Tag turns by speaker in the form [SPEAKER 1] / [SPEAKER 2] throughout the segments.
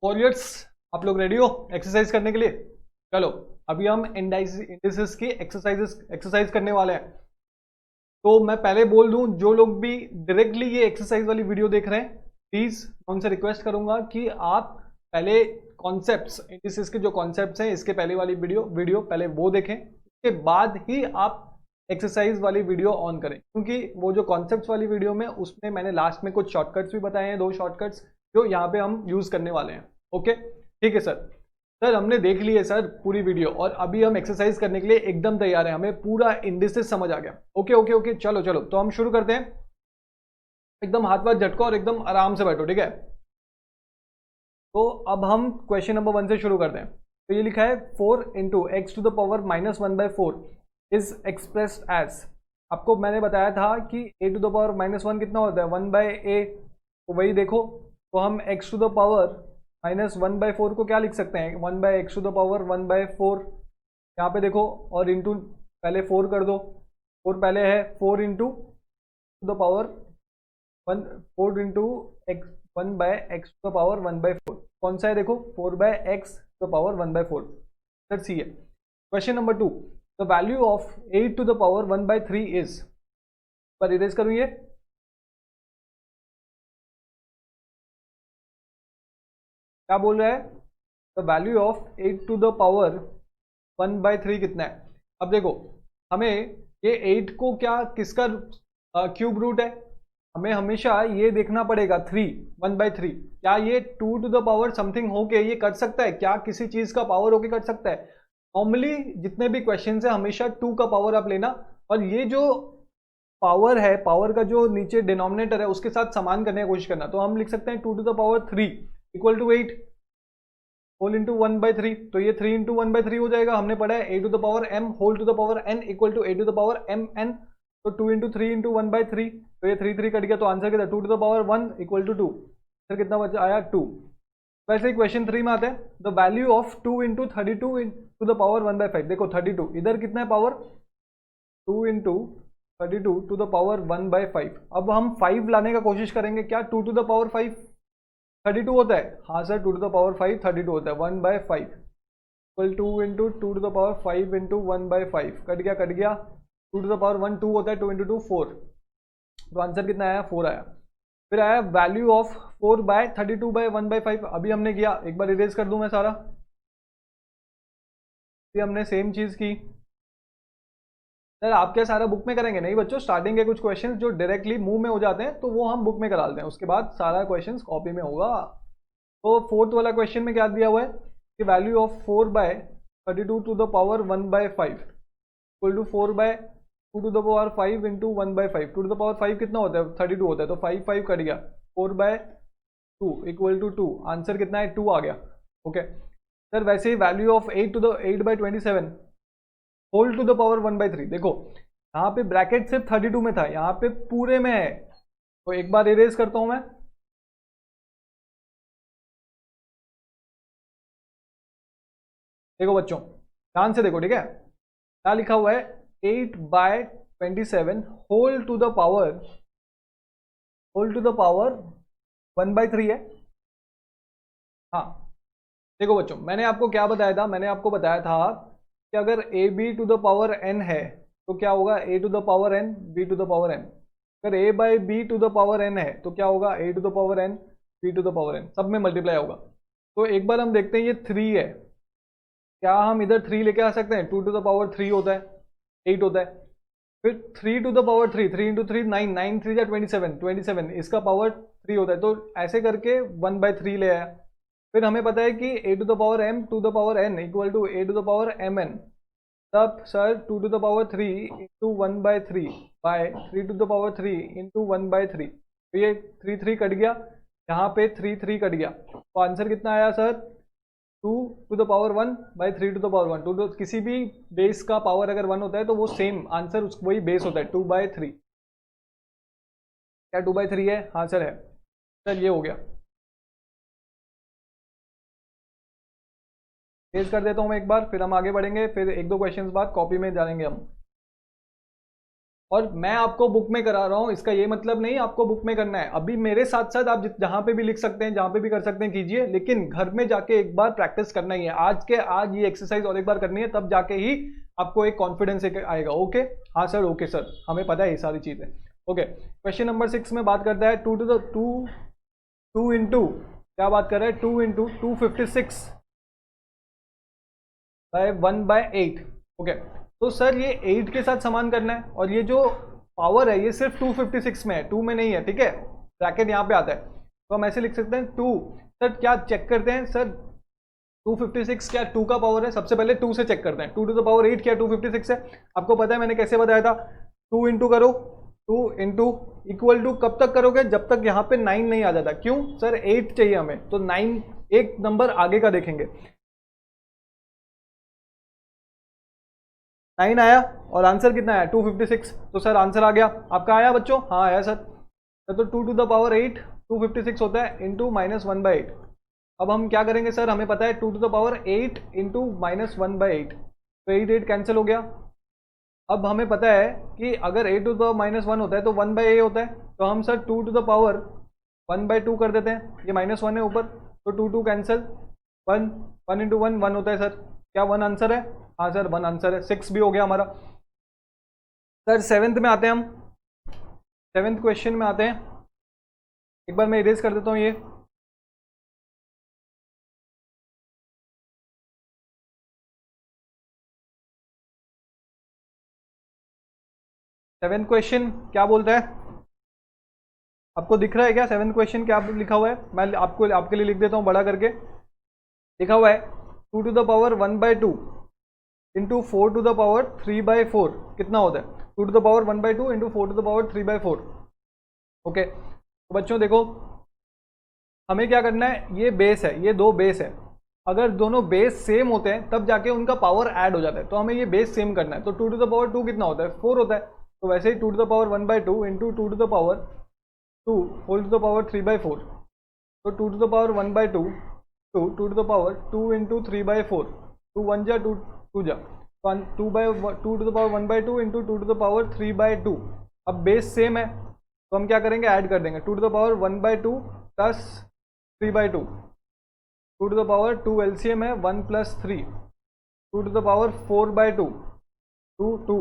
[SPEAKER 1] Warriors, आप लोग ready हो एक्सरसाइज करने के लिए? चलो, अभी हम इंडिसेस की एक्सरसाइज करने वाले हैं। तो मैं पहले बोल दूं, जो लोग भी डायरेक्टली ये एक्सरसाइज वाली वीडियो देख रहे हैं, प्लीज मैं उनसे रिक्वेस्ट करूंगा कि आप पहले कॉन्सेप्ट्स, इंडिसेस के जो कॉन्सेप्ट्स हैं इसके पहले वाली वीडियो पहले वो देखें, उसके बाद ही आप एक्सरसाइज वाली वीडियो ऑन करें। क्योंकि वो जो कॉन्सेप्ट्स वाली वीडियो में, उसमें मैंने लास्ट में कुछ शॉर्टकट्स भी बताए हैं, 2 शॉर्टकट्स जो यहाँ पे हम यूज करने वाले हैं। ओके, ठीक है सर। सर हमने देख ली है सर पूरी वीडियो, और अभी हम एक्सरसाइज करने के लिए एकदम तैयार हैं, हमें पूरा इंडिसेस समझ आ गया। ओके ओके ओके, चलो चलो, तो हम शुरू करते हैं। एकदम हाथ वाथ झटको और एकदम आराम से बैठो, ठीक है? तो अब हम क्वेश्चन नंबर 1 से शुरू करते हैं। तो ये लिखा है 4 into x to the power minus 1/4 is expressed as. आपको मैंने बताया था कि a टू द पावर -1 कितना होता है, 1/a। तो वही देखो, तो हम x टू द पावर -1/4 को क्या लिख सकते हैं, 1/x टू द पावर 1/4। यहाँ पे देखो, और इंटू पहले 4 कर दो, 4 पहले है, 4 into to the power 1, 4 into x 1/x to the power 1/4 कौन सा है, देखो 4/x to the power 1/4। Let's see है question number 2। The value of 8 to the power 1/3 is, पर इरेज करूँ ये, क्या बोल रहा है, the value of 8 to the power 1/3 कितना है। अब देखो, हमें ये 8 को क्या, किसका क्यूब रूट है, हमें हमेशा ये देखना पड़ेगा 3, 1/3 क्या ये 2 टू द पावर समथिंग होके ये कर सकता है, क्या किसी चीज का पावर होके कर सकता है। नॉर्मली जितने भी क्वेश्चन है हमेशा 2 का पावर आप लेना, और ये जो पावर है, पावर का जो नीचे डिनोमिनेटर है उसके साथ समान करने की कोशिश करना। तो हम लिख सकते हैं 2 to the power 3 equal to 8 whole into 1/3। तो ये 3 इंटू 1/3 हो जाएगा। हमने पढ़ा है a to the power m whole to the power n equal to a to the power m n। तो 2 इंटू 3 इंटू 1/3, तो ये 3 कट गया, तो आंसर कितना, 2 to the power 1 equal to 2। फिर कितना बचा आया, 2। वैसे ही क्वेश्चन 3 में आते हैं, the value of 2 into 32 to the power 1/5। देखो 32 इधर कितना है power, 2 into 32 to the power 1/5। अब हम 5 लाने का कोशिश करेंगे, क्या 2 टू द पावर 5 32 होता है, हाँ सर 2 टू द पावर 5 32 होता है, 1/5 equal 2 into 2 to the power 5 into 1/5। Cut गया कट गया, 2 टू द पावर 1 2 होता है, 2 इंटू 2 4। तो आंसर कितना आया, 4 आया। फिर आया वैल्यू ऑफ 4/32/1/5। अभी हमने किया, एक बार इरेज कर दूं मैं सारा, अभी हमने सेम चीज की। सर आप क्या सारा बुक में करेंगे, नहीं बच्चों, स्टार्टिंग के कुछ क्वेश्चंस जो डायरेक्टली मुंह में हो जाते हैं तो वो हम बुक में करा लेते हैं, उसके बाद सारा क्वेश्चंस कॉपी में होगा। तो फोर्थ वाला क्वेश्चन में क्या दिया हुआ है कि value of 4/32 to the power 1/5 equal to 4/2 to the power 5 into 1/5। 2 to the power 5 कितना होता है, 32 होता है, तो 5 कट गया, 4/2 इक्वल टू 2। आंसर कितना है, 2 आ गया। ओके सर, वैसे ही value of 8/27 whole to the power 1/3। देखो यहाँ पे ब्रैकेट सिर्फ 32 में था, यहाँ पे पूरे में है, तो एक बार इरेज करता हूं मैं। देखो बच्चों ध्यान से देखो, ठीक है, क्या लिखा हुआ है, 8/27 होल टू द पावर 1/3 है। हाँ देखो बच्चों, मैंने आपको क्या बताया था, मैंने आपको बताया था कि अगर a b to the power n है तो क्या होगा, a to the power n b to the power n. अगर a by b to the power n है तो क्या होगा, a to the power n b to the power n, सब में मल्टीप्लाई होगा। तो एक बार हम देखते हैं, ये 3 है, क्या हम इधर 3 लेके आ सकते हैं, 2 टू द पावर 3 होता है, 8 होता है। फिर 3 टू द पावर 3, 3 इंटू 3 9, 9 3 या 27, 27 इसका पावर 3 होता है, तो ऐसे करके 1/3 ले आया। फिर हमें पता है कि a to the power m to the power n equal to a to the power mn। तब sir 2 to the power 3 into 1/3 by 3 to the power 3 into 1/3। तो ये 3 कट गया, यहाँ पे 3 कट गया, तो आंसर कितना आया sir, 2 to the power 1 by 3 to the power 1। तो किसी भी बेस का पावर अगर 1 होता है तो वो सेम आंसर वही बेस होता है, 2/3। क्या 2/3 है, हाँ सर है। सर ये हो गया, तेज कर देता हूँ मैं एक बार, फिर हम आगे बढ़ेंगे, फिर 1-2 क्वेश्चंस बाद कॉपी में जाएंगे हम। और मैं आपको बुक में करा रहा हूँ, इसका ये मतलब नहीं आपको बुक में करना है। अभी मेरे साथ साथ आप जहाँ पे भी लिख सकते हैं, जहाँ पे भी कर सकते हैं कीजिए, लेकिन घर में जाके एक बार प्रैक्टिस करना ही है। आज ये एक्सरसाइज और एक बार करनी है, तब जाके ही आपको एक कॉन्फिडेंस आएगा। ओके, हाँ सर, ओके सर, हमें पता है ये सारी चीजें। ओके, क्वेश्चन नंबर 6 में बात करता है 2 इंटू क्या बात कर रहा है, 2 इंटू 256 बाय 1/8। ओके, तो सर ये 8 के साथ समान करना है, और ये जो पावर है ये सिर्फ 256 में है, 2 में नहीं है, ठीक है, ब्रैकेट यहाँ पे आता है। तो हम ऐसे लिख सकते हैं 2। सर क्या चेक करते हैं सर, 256 क्या 2 का पावर है? सबसे पहले 2 से चेक करते हैं। 2 टू द पावर 8 क्या 256 है? आपको पता है मैंने कैसे बताया था, 2 इंटू करो, 2 इंटू इक्वल टू कब तक करोगे, जब तक यहाँ पे 9 नहीं आ जाता। क्यों सर? 8 चाहिए हमें, तो 9 एक नंबर आगे का देखेंगे। 9 आया और आंसर कितना आया 256। तो सर आंसर आ गया आपका, आया बच्चों? हाँ आया सर। तो 2 टू द पावर 8 256 होता है इंटू -1/8। अब हम क्या करेंगे सर, हमें पता है 2 टू द पावर 8 इंटू -1/8, तो 8 8 कैंसिल हो गया। अब हमें पता है कि अगर 8 टू द -1 होता है तो 1/a होता है, तो हम सर 2 टू द पावर 1/2 कर देते हैं। ये -1 है ऊपर, तो 2 2 कैंसिल, 1 1 इंटू 1 1 होता है सर। क्या 1 आंसर है? हाँ सर 1 आंसर है। 6 भी हो गया हमारा। सर 7th में आते हैं हम, 7th क्वेश्चन में आते हैं। एक बार मैं इरेज कर देता हूँ ये। सेवेंथ क्वेश्चन क्या बोलता है, आपको दिख रहा है क्या? 7th क्वेश्चन क्या लिखा हुआ है, मैं आपको आपके लिए लिख देता हूँ बड़ा करके। लिखा हुआ है 2 to the power 1/2 into 4 to the power 3/4 कितना होता है? 2 to the power 1/2 into 4 to the power 3/4। Okay, तो बच्चों देखो, हमें क्या करना है, ये बेस है, ये दो बेस है, अगर दोनों बेस सेम होते हैं तब जाके उनका पावर ऐड हो जाता है। तो हमें ये बेस सेम करना है। तो 2 टू द पावर 2 कितना होता है? 4 होता है। तो वैसे ही 2 to the power 1/2 into 2 to the power 2 whole to the power 3/4। तो 2 to the power 1/2 2 to to the power 2 into 3/4, 2 1 जा 2 2 जा, 2 to the power 1/2 into 2 to the power 3/2। अब बेस सेम है तो हम क्या करेंगे, ऐड कर देंगे। 2 to the power 1/2 plus 3/2, 2 to the power 2 LCM है 1 प्लस 3, 2 टू द पावर 4/2 2 2,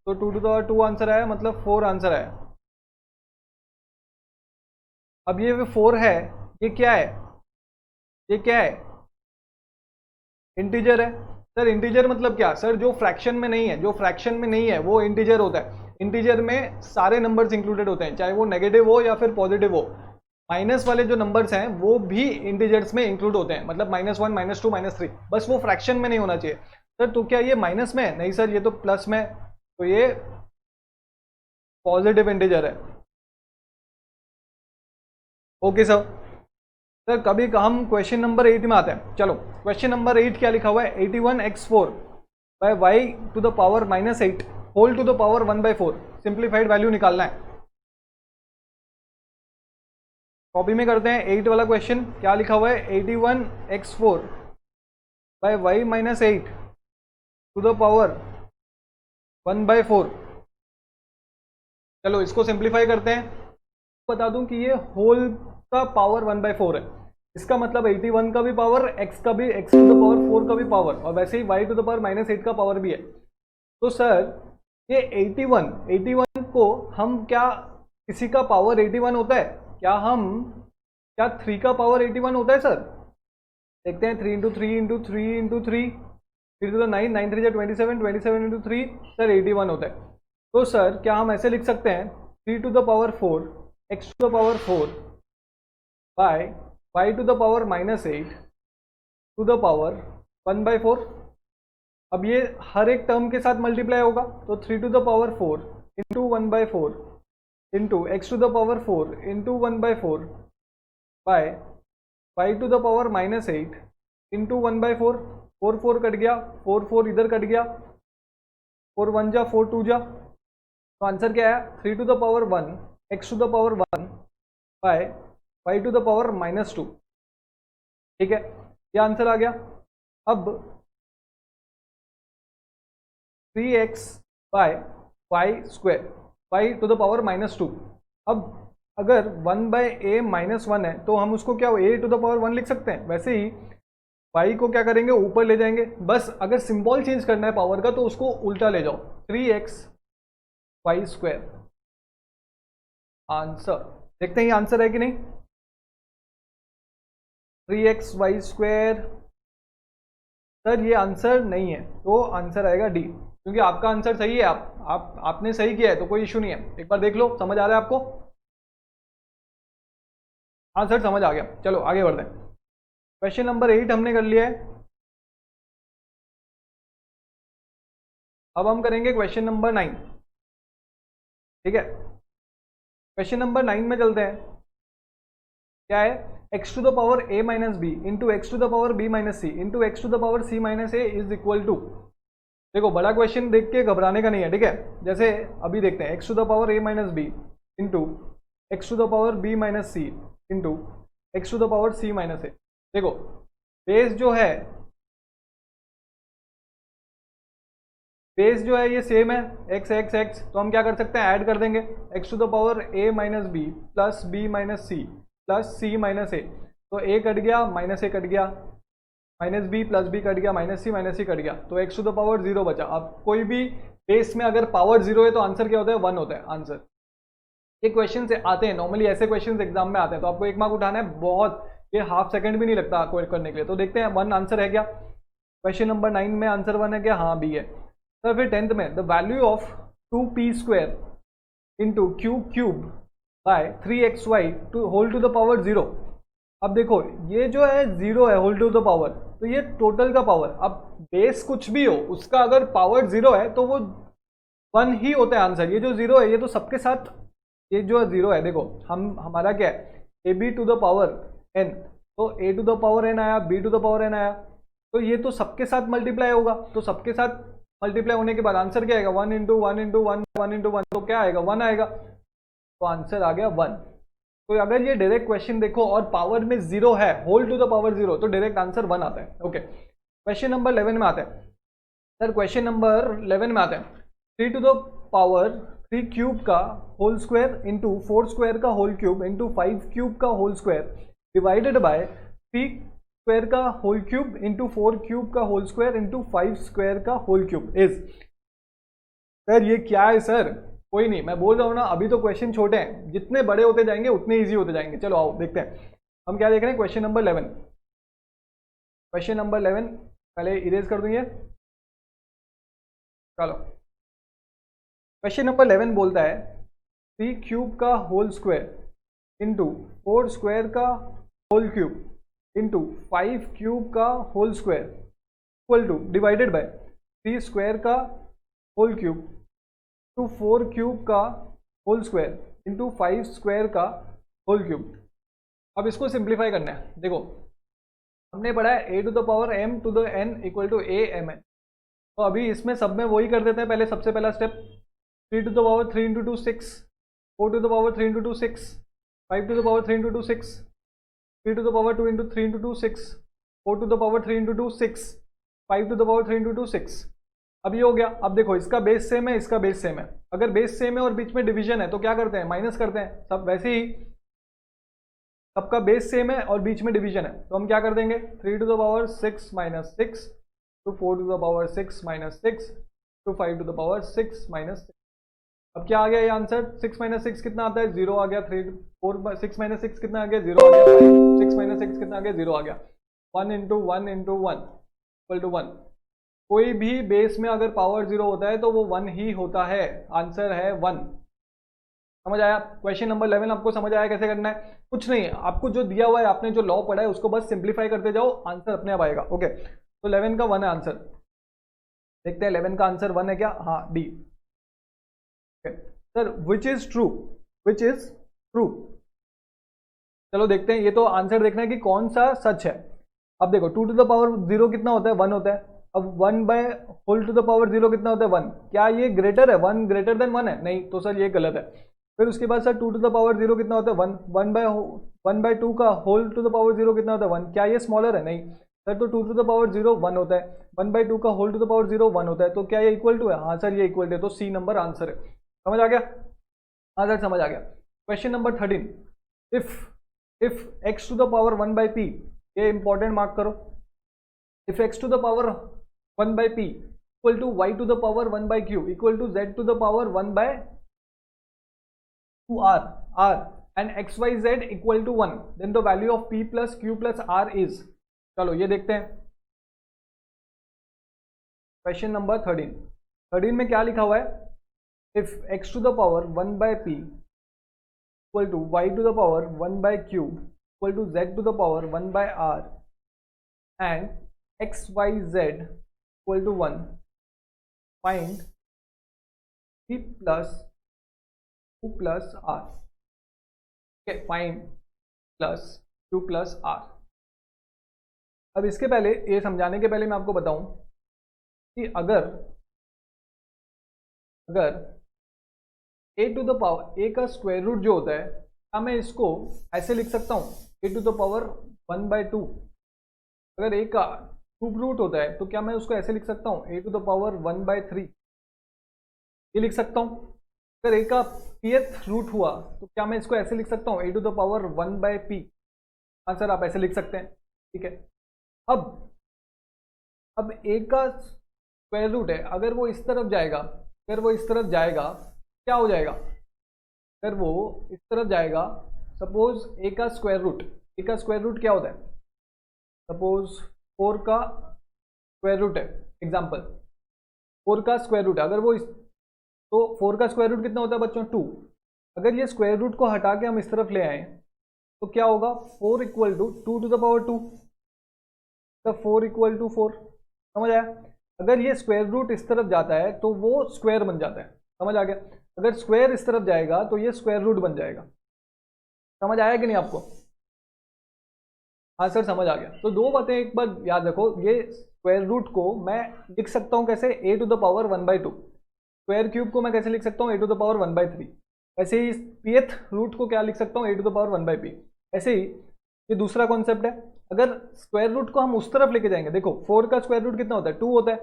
[SPEAKER 1] तो 2 टू द पावर 2 आंसर आया, मतलब 4 आंसर आया। अब ये 4 है, ये क्या है, ये क्या है? इंटीजर है। सर इंटीजर मतलब क्या? सर जो फ्रैक्शन में नहीं है, जो फ्रैक्शन में नहीं है वो इंटीजर होता है। इंटीजर में सारे नंबर्स इंक्लूडेड होते हैं, चाहे वो नेगेटिव हो या फिर पॉजिटिव हो। माइनस वाले जो नंबर्स हैं वो भी इंटीजर्स में इंक्लूड होते हैं, मतलब -1 -2 -3, बस वो फ्रैक्शन में नहीं होना चाहिए। सर तो क्या ये माइनस में है? नहीं सर, ये तो प्लस में है, तो ये पॉजिटिव इंटीजर है। Okay sir. सर कभी हम क्वेश्चन नंबर 8 में आते हैं। चलो क्वेश्चन नंबर 8 क्या लिखा हुआ है, 81x4 by y to the power -8 whole to the power 1/4, simplified value निकालना है। कॉपी में करते हैं 8 वाला क्वेश्चन। क्या लिखा हुआ है, 81x4 by y -8 to the power 1/4। चलो इसको सिंप्लीफाई करते हैं। बता दूं कि ये होल का पावर 1/4 है, इसका मतलब 81 का भी पावर, x का भी, x टू द पावर 4 का भी पावर, और वैसे ही y टू द पावर -8 का पावर भी है। तो सर ये 81 को हम क्या, किसी का पावर 81 होता है क्या? क्या 3 का पावर 81 होता है सर? देखते हैं, 3 into 3 into 3 into 3 3 to the 9 9 3 27 27 into 3 sir 81 होता है। तो सर क्या हम ऐसे लिख सकते हैं 3 to the power 4 x to the power 4 by y to the power -8 to the power 1/4। अब ये हर एक टर्म के साथ मल्टीप्लाई होगा, तो 3 to the power 4 into 1/4 into x to the power 4 into 1/4 by y to the power -8 into 1/4, 4 4 cut गया, 4 4 इधर cut गया, 4 1 जा 4 2 जा, तो आंसर क्या आया, 3 to the power 1 x to the power 1 by y to the power -2। ठीक है, ये आंसर आ गया। अब 3x by y square, y to the power -2। अब अगर 1/a-1 है तो हम उसको क्या a टू द पावर 1 लिख सकते हैं। वैसे ही y को क्या करेंगे, ऊपर ले जाएंगे। बस अगर सिंबल चेंज करना है पावर का तो उसको उल्टा ले जाओ, 3xy²। आंसर देखते हैं ये आंसर है कि नहीं। 3xy²। सर ये आंसर नहीं है, तो आंसर आएगा डी, क्योंकि आपका आंसर सही है। आपने सही किया है तो कोई इशू नहीं है। एक बार देख लो, समझ आ रहा है आपको। हाँ सर समझ आ गया। चलो आगे बढ़ते हैं। क्वेश्चन नंबर 8 हमने कर लिया है। अब हम करेंगे क्वेश्चन नंबर 9। ठीक है, क्वेश्चन नंबर 9 में चलते हैं। क्या है, x to the power a minus b into x to the power b minus c into x to the power c minus a is equal to. देखो बड़ा क्वेश्चन देख के घबराने का नहीं है, ठीक है। जैसे अभी देखते हैं, x to the power a minus b into x to the power b minus c into x to the power c minus a. देखो बेस जो है ये सेम है, x x x, तो हम क्या कर सकते हैं, ऐड कर देंगे। x to the power a minus B plus B minus C plus C minus A, तो a कट गया, माइनस ए कट गया, minus B plus B cut गया, माइनस सी कट गया, तो x टू द पावर 0 बचा। अब कोई भी बेस में अगर पावर 0 है तो आंसर क्या होता है, 1 होता है आंसर। ये क्वेश्चन से आते हैं नॉर्मली, ऐसे क्वेश्चन एग्जाम में आते हैं, तो आपको 1 मार्क उठाना है, बहुत, ये हाफ सेकंड भी नहीं लगता आपको करने के लिए। तो देखते हैं 1 आंसर है क्या। क्वेश्चन नंबर 9 में आंसर 1 है क्या, हाँ बी है। सर फिर 10th में the value of 2p² into cube by 3xy to whole to the power 0। अब देखो ये जो है 0 है होल टू द पावर, तो ये टोटल का पावर। अब बेस कुछ भी हो उसका अगर पावर 0 है तो वो 1 ही होता है आंसर। ये जो 0 है ये तो सबके साथ, ये जो 0 है देखो हमारा क्या है, a b to the power n, तो a to the power n आया, b to the power n आया, तो ये तो सबके साथ मल्टीप्लाई होगा। तो सबके साथ मल्टीप्लाई होने के बाद आंसर क्या आएगा, 1 इंटू 1 इंटू 1 1 इंटू 1, तो क्या आएगा, 1 आएगा, तो आंसर आ गया 1। तो अगर ये डायरेक्ट क्वेश्चन देखो और पावर में 0 है, होल टू द पावर 0, तो डायरेक्ट आंसर 1 आता है। ओके, क्वेश्चन नंबर 11 में आते हैं। सर क्वेश्चन नंबर 11 में आते हैं, 3 टू द पावर 3 क्यूब का होल स्क्वायर इंटू 4 स्क्वायर का होल क्यूब इंटू 5 क्यूब का whole square divided by 3 square का होल क्यूब इंटू 4 क्यूब का होल स्क्वायर इंटू 5 स्क्वायर का होल क्यूब इज। सर ये क्या है सर, कोई नहीं, मैं बोल रहा हूँ ना, अभी तो क्वेश्चन छोटे हैं, जितने बड़े होते जाएंगे उतने इजी होते जाएंगे। चलो आओ देखते हैं हम क्या देख रहे हैं। क्वेश्चन नंबर 11, क्वेश्चन नंबर 11 पहले इरेज कर दूंगे। चलो क्वेश्चन नंबर 11 बोलता है 3 क्यूब का होल स्क्वायर इंटू 4 स्क्वायर का होल क्यूब इंटू 5 क्यूब का whole square equal to divided by 3 square का होल क्यूब टू 4 क्यूब का होल स्क्वायर इंटू 5 स्क्वायर का होल क्यूब। अब इसको सिंप्लीफाई करना है। देखो हमने पढ़ा है a to the power m to the n equal to a m n, तो अभी इसमें सब में वही कर देते हैं। पहले सबसे पहला step, 3 to the power 3 into 2 6, 4 to the power 3 into 2 6, 5 to the power 3 into 2 6, 3 to the power 2 into 3 into 2 6, 4 to the power 3 into 2 6, 5 to the power 3 into 2 6। अब ये हो गया। अब देखो इसका बेस सेम है, इसका बेस सेम है। अगर बेस सेम है और बीच में डिवीजन है तो क्या करते हैं, माइनस करते हैं। सब वैसे ही सबका बेस सेम है और बीच में डिवीजन है, तो हम क्या कर देंगे, 3 to the power 6 minus 6 to 4 to the power 6 minus 6 to 5 to the power 6 minus 6। अब क्या आ गया ये आंसर, 6 माइनस 6 कितना आता है, 0 आ गया। 6 माइनस 6 कितना आ गया, 0 आ गया। 6 माइनस 6 कितना आ गया, 0 आ गया। 1 इंटू 1 इंटू 1 इक्वल टू 1। कोई भी बेस में अगर पावर 0 होता है तो वो 1 ही होता है, आंसर है 1। समझ आया। क्वेश्चन नंबर 11 आपको समझ आया कैसे करना है, कुछ नहीं, आपको जो दिया हुआ है, आपने जो लॉ पढ़ा है उसको बस सिंप्लीफाई करते जाओ, आंसर अपने आप आएगा। ओके, तो 11 का 1 है आंसर। देखते हैं 11 का आंसर 1 है क्या, हाँ D. Sir which is true, which is true. चलो देखते हैं, ये तो आंसर देखना है कि कौन सा सच है। अब देखो 2 टू द पावर 0 कितना होता है, 1 होता है। अब 1 by whole to the power 0 कितना होता है, 1। क्या ये ग्रेटर है, 1 ग्रेटर देन 1 है, नहीं, तो सर ये गलत है। फिर उसके बाद सर 2 टू द पावर 0 कितना होता है, 1। 1 बाय 2 का होल टू द पावर 0 कितना होता है, 1। क्या ये स्मॉलर है, नहीं सर, तो 2 टू द पावर 0 1 होता है। 1 बाय 2 का होल टू द पावर 0 1 होता है, तो क्या ये इक्वल टू है, हाँ सर ये इक्वल टू है, तो सी नंबर आंसर है। समझ आ गया। हाँ सर समझ आ गया। Question number 13, if x to the power 1 by p, ये इंपॉर्टेंट मार्क करो। If x to the power 1 by p equal to y to the power 1 by q equal to z to the power 1 by 2 r and x y z equal to 1, then the value of p plus q plus r is. चलो ये देखते हैं question number 13 में क्या लिखा हुआ है, if x to the power 1 by p equal to y to the power 1 by q equal to z to the power 1 by r and x y z equal to 1, find p plus q plus r। Find plus q plus r। अब इसके पहले, ये समझाने के पहले मैं आपको बताऊं कि अगर a to the power, a का स्क्वायर रूट जो होता है, क्या मैं इसको ऐसे लिख सकता हूं a to the power 1 by 2। अगर a का क्यूब रूट होता है तो क्या मैं उसको ऐसे लिख सकता हूं a to the power 1 by 3, ये लिख सकता हूं। अगर a का pth रूट हुआ तो क्या मैं इसको ऐसे लिख सकता हूं a to the power 1 by p। हाँ सर आप ऐसे लिख सकते हैं, ठीक है। अब a का स्क्वायर रूट है, अगर वो इस तरफ जाएगा, क्या हो जाएगा, अगर वो इस तरफ जाएगा, सपोज a का स्क्वायर रूट क्या होता है, सपोज 4 का स्क्वायर रूट है, एग्जाम्पल 4 का स्क्वायर रूट, अगर वो तो 4 का स्क्वायर रूट कितना होता है बच्चों, 2। अगर ये स्क्वायर रूट को हटा के हम इस तरफ ले आए तो क्या होगा, 4 equal to 2 to the power 2, तो 4 इक्वल टू 4। समझ आया। अगर ये स्क्वायर रूट इस तरफ जाता है तो वो स्क्वायर बन जाता है, समझ आ गया। अगर स्क्वायर इस तरफ जाएगा तो ये स्क्वायर रूट बन जाएगा। समझ आया कि नहीं आपको? हाँ सर समझ आ गया। तो दो बातें एक बार याद रखो, ये स्क्वायर रूट को मैं लिख सकता हूँ कैसे, a to the power 1 by 2। Square cube को मैं कैसे लिख सकता हूँ, a to the power 1 by 3। ऐसे ही pth रूट को क्या लिख सकता हूँ, a to the power 1 by p। ऐसे ही ये दूसरा कॉन्सेप्ट है, अगर स्क्वायर रूट को हम उस तरफ लेके जाएंगे, देखो 4 का स्क्वायर रूट कितना होता है, 2 होता है।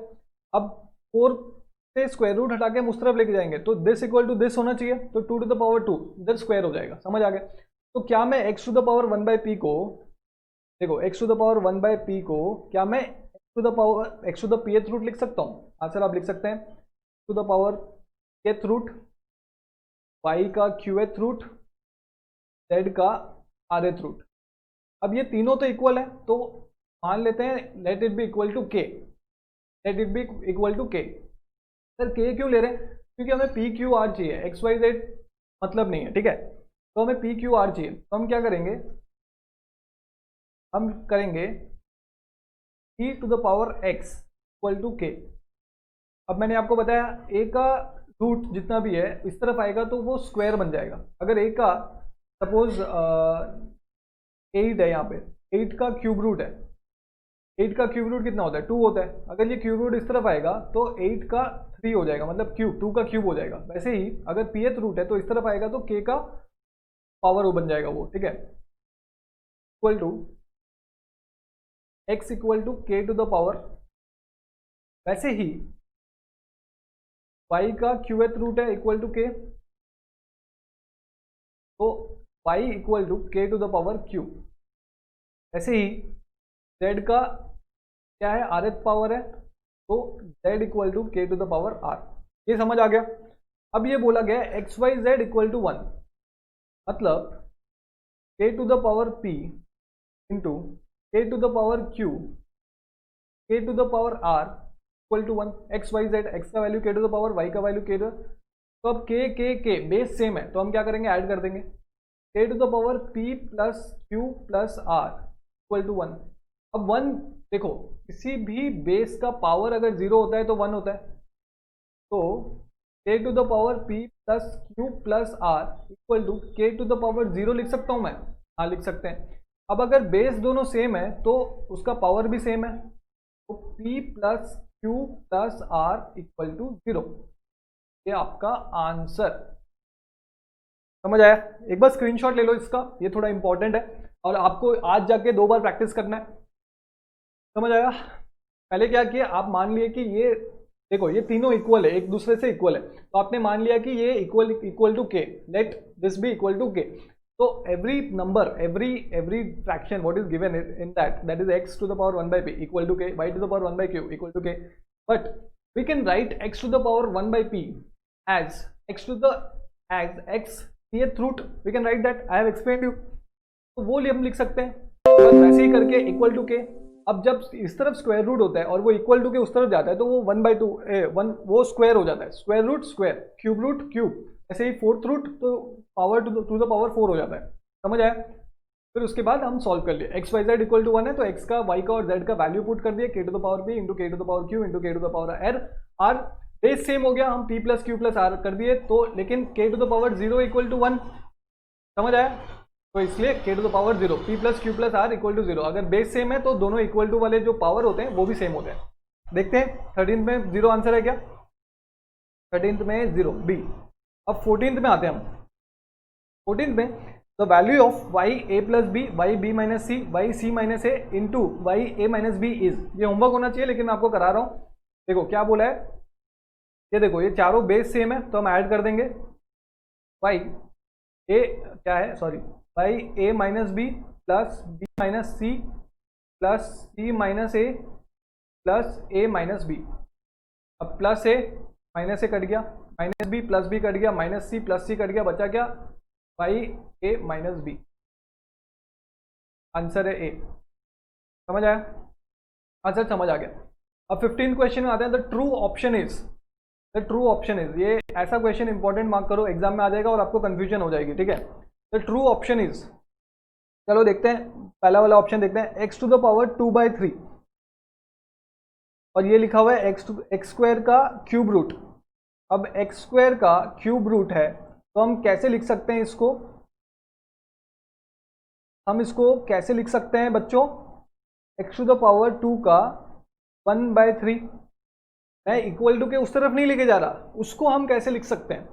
[SPEAKER 1] अब 4 से स्क्वायर रूट हटा के हम उस तरफ लेके जाएंगे तो दिस इक्वल टू दिस होना चाहिए, तो 2 टू द पावर 2 इधर स्क्वायर हो जाएगा। समझ आ गया। तो क्या मैं x to the power 1 by p को, देखो x to the power 1 by p को क्या मैं x to the pth root लिख सकता हूँ? हाँ सर आप लिख सकते हैं, to the power kth root, y का qth रूट, z का rth रूट। अब ये तीनों तो इक्वल है, तो मान लेते हैं let it be equal to k, let it be equal to k। Sir k क्यों ले रहे हैं? क्योंकि हमें p q r चाहिए, x y z मतलब नहीं है, ठीक है। तो हमें p q r चाहिए, तो हम क्या करेंगे, हम करेंगे e to the power x equal to k। अब मैंने आपको बताया a का रूट जितना भी है इस तरफ आएगा तो वो स्क्वायर बन जाएगा। अगर a का सपोज 8 है, यहाँ पे 8 का क्यूब रूट है, 8 का क्यूब रूट कितना होता है, 2 होता है। अगर ये क्यूब रूट इस तरफ आएगा तो 8 का 3 हो जाएगा, मतलब क्यूब, 2 का क्यूब हो जाएगा। वैसे ही अगर pth रूट है तो इस तरफ आएगा तो k का पावर वो बन जाएगा वो, ठीक है। Equal to x equal to k to the power, वैसे ही y का qth रूट है इक्वल टू k, तो y equal to k to the power q। ऐसे ही z का क्या है, rth पावर है, तो z equal to k to the power r। ये समझ आ गया। अब ये बोला गया X Y Z equal to 1, मतलब k to the power p into k to the power q, k to the power r equal to 1। X Y Z, X का value k to the power, y का value k to, तो अब k base same है तो हम क्या करेंगे, add कर देंगे। k to the power p plus q plus r equal to 1। अब 1 देखो, किसी भी बेस का पावर अगर 0 होता है तो 1 होता है, तो k to the power p plus q plus r equal to k to the power 0 लिख सकता हूँ मैं? हाँ लिख सकते हैं। अब अगर बेस दोनों सेम है तो उसका पावर भी सेम है, तो p plus q plus r equal to 0। ये आपका आंसर। समझ आया? एक बार स्क्रीनशॉट ले लो इसका, ये थोड़ा इंपॉर्टेंट है और आपको आज जाके 2 बार प्रैक्टिस करना है। समझ आया? पहले क्या किया, आप मान लिए कि ये देखो ये तीनों इक्वल है, एक दूसरे से इक्वल है, तो आपने मान लिया कि ये equal to K, let this be equal to K. तो every number, every fraction what is given in that is x to the power 1 by p equal to K, y to the power 1 by q equal to K, but we can write x to the power 1 by p as x th root, we can write that, I have explained you. तो वो हम लिख सकते हैं, बस वैसे ही करके equal to के। अब जब इस तरफ स्क्वायर रूट होता है और वो इक्वल टू के उस तरफ जाता है तो वो 1/2 1 वो स्क्वायर हो जाता है, square root square, cube root cube, ऐसे ही फोर्थ रूट तो पावर टू द पावर 4 हो जाता है। समझ आया? फिर उसके बाद हम सॉल्व कर लिए, x Y Z equal to 1 है तो एक्स का, वाई का और जेड का वैल्यू पुट कर दिए, K to the power B into K to the power Q into K to the power R base same हो गया, हम P plus Q plus R कर दिए, तो लेकिन K to the power 0 equal to 1। समझ आया? तो इसलिए K to the power 0 P plus Q plus R equal to 0। अगर बेस सेम है तो दोनों इक्वल टू वाले जो पावर होते हैं वो भी सेम होते हैं। देखते हैं 13th में 0 आंसर है क्या? 13th में 0 बी। अब 14th में आते हैं हम। 14th में the value of y a plus b, y b minus c, y c minus a into y a minus b is, ये होमवर्क होना चाहिए लेकिन मैं आपको करा रहा हूँ। देखो क्या बोला है, ये देखो ये चारों बेस सेम है तो हम ऐड कर देंगे, वाई ए क्या है, sorry, y a minus B plus B minus C plus C minus a plus a minus b. अब plus a minus A cut गया, minus B plus B cut गया, माइनस सी plus c cut गया, बचा क्या, y a minus b. Answer है A. समझ आया? Answer समझ आ गया। अब 15 क्वेश्चन में आते हैं, the true option is, the true option is, ये ऐसा क्वेश्चन इंपॉर्टेंट मार्क करो, एग्जाम में आ जाएगा और आपको कंफ्यूजन हो जाएगी, ठीक है। द ट्रू ऑप्शन इज, चलो देखते हैं, पहला वाला ऑप्शन देखते हैं, एक्स टू द पावर 2/3 और ये लिखा हुआ है एक्स स्क्वायर का क्यूब रूट। अब एक्स स्क्वायर का क्यूब रूट है तो हम कैसे लिख सकते हैं इसको, हम इसको कैसे लिख सकते हैं बच्चों, एक्स टू द पावर 2 का 1/3, मैं इक्वल टू के उस तरफ नहीं लेके जा रहा, उसको हम कैसे लिख सकते हैं।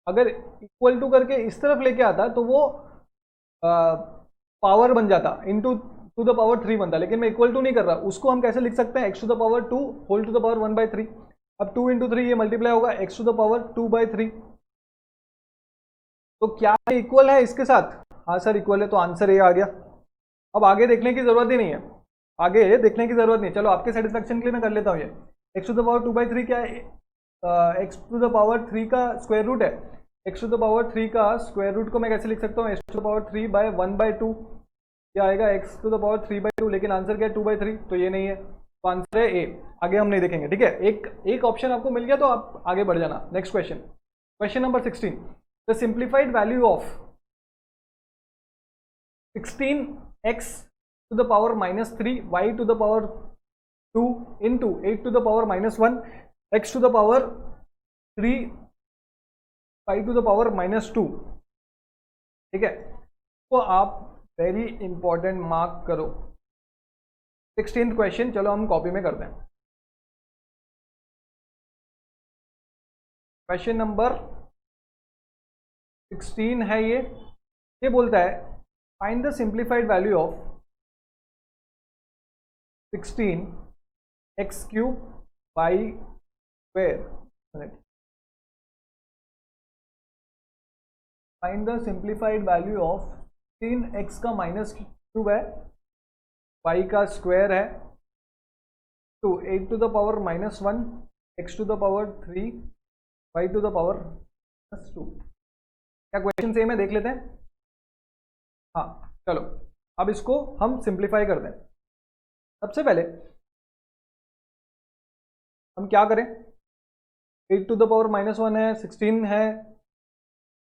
[SPEAKER 1] अगर इक्वल टू करके इस तरफ लेके आता तो वो पावर बन जाता, इंटू टू द पावर 3 बनता, लेकिन मैं इक्वल टू नहीं कर रहा, उसको हम कैसे लिख सकते हैं, x to the power 2 whole to the power 1/3। अब 2 इंटू 3 ये मल्टीप्लाई होगा, एक्स टू द पावर 2/3। तो क्या इक्वल है इसके साथ? हाँ सर इक्वल है, तो आंसर ये आ गया। अब आगे देखने की जरूरत ही नहीं है, आगे देखने की जरूरत नहीं, चलो आपके सेटिस्फेक्शन के लिए मैं कर लेता हूँ ये। एक्स टू द पावर 2/3 क्या है, एक्स टू द पावर 3 का स्क्वायर रूट है, एक्स टू द पावर 3 का स्क्वायर रूट को मैं कैसे लिख सकता हूँ, एक्स टू द पावर 3/1/2, क्या आएगा एक्स टू द पावर 3/2, लेकिन आंसर क्या है 2/3, तो ये नहीं है, तो आंसर है ए। आगे हम नहीं देखेंगे, ठीक है, एक ऑप्शन आपको मिल गया तो आप आगे बढ़ जाना। Next question, question number 16, the simplified value of 16x to the power -3 y to the power 2 into 8 to the power -1 x to the power 3 y to the power -2, ठीक है। तो आप वेरी इंपॉर्टेंट मार्क करो 16th question, चलो हम copy में करते हैं। क्वेश्चन नंबर 16 है ये बोलता है find the simplified value of 16x cube y square, find the simplified value of 16x का -क्यूब है, y का स्क्वायर है, to 8 to the power -1 x to the power 3 y to the power -2। क्या question same है, देख लेते हैं। हाँ चलो अब इसको हम सिंप्लीफाई करते हैं। सबसे पहले हम क्या करें, 8 टू द पावर -1 है, 16 है,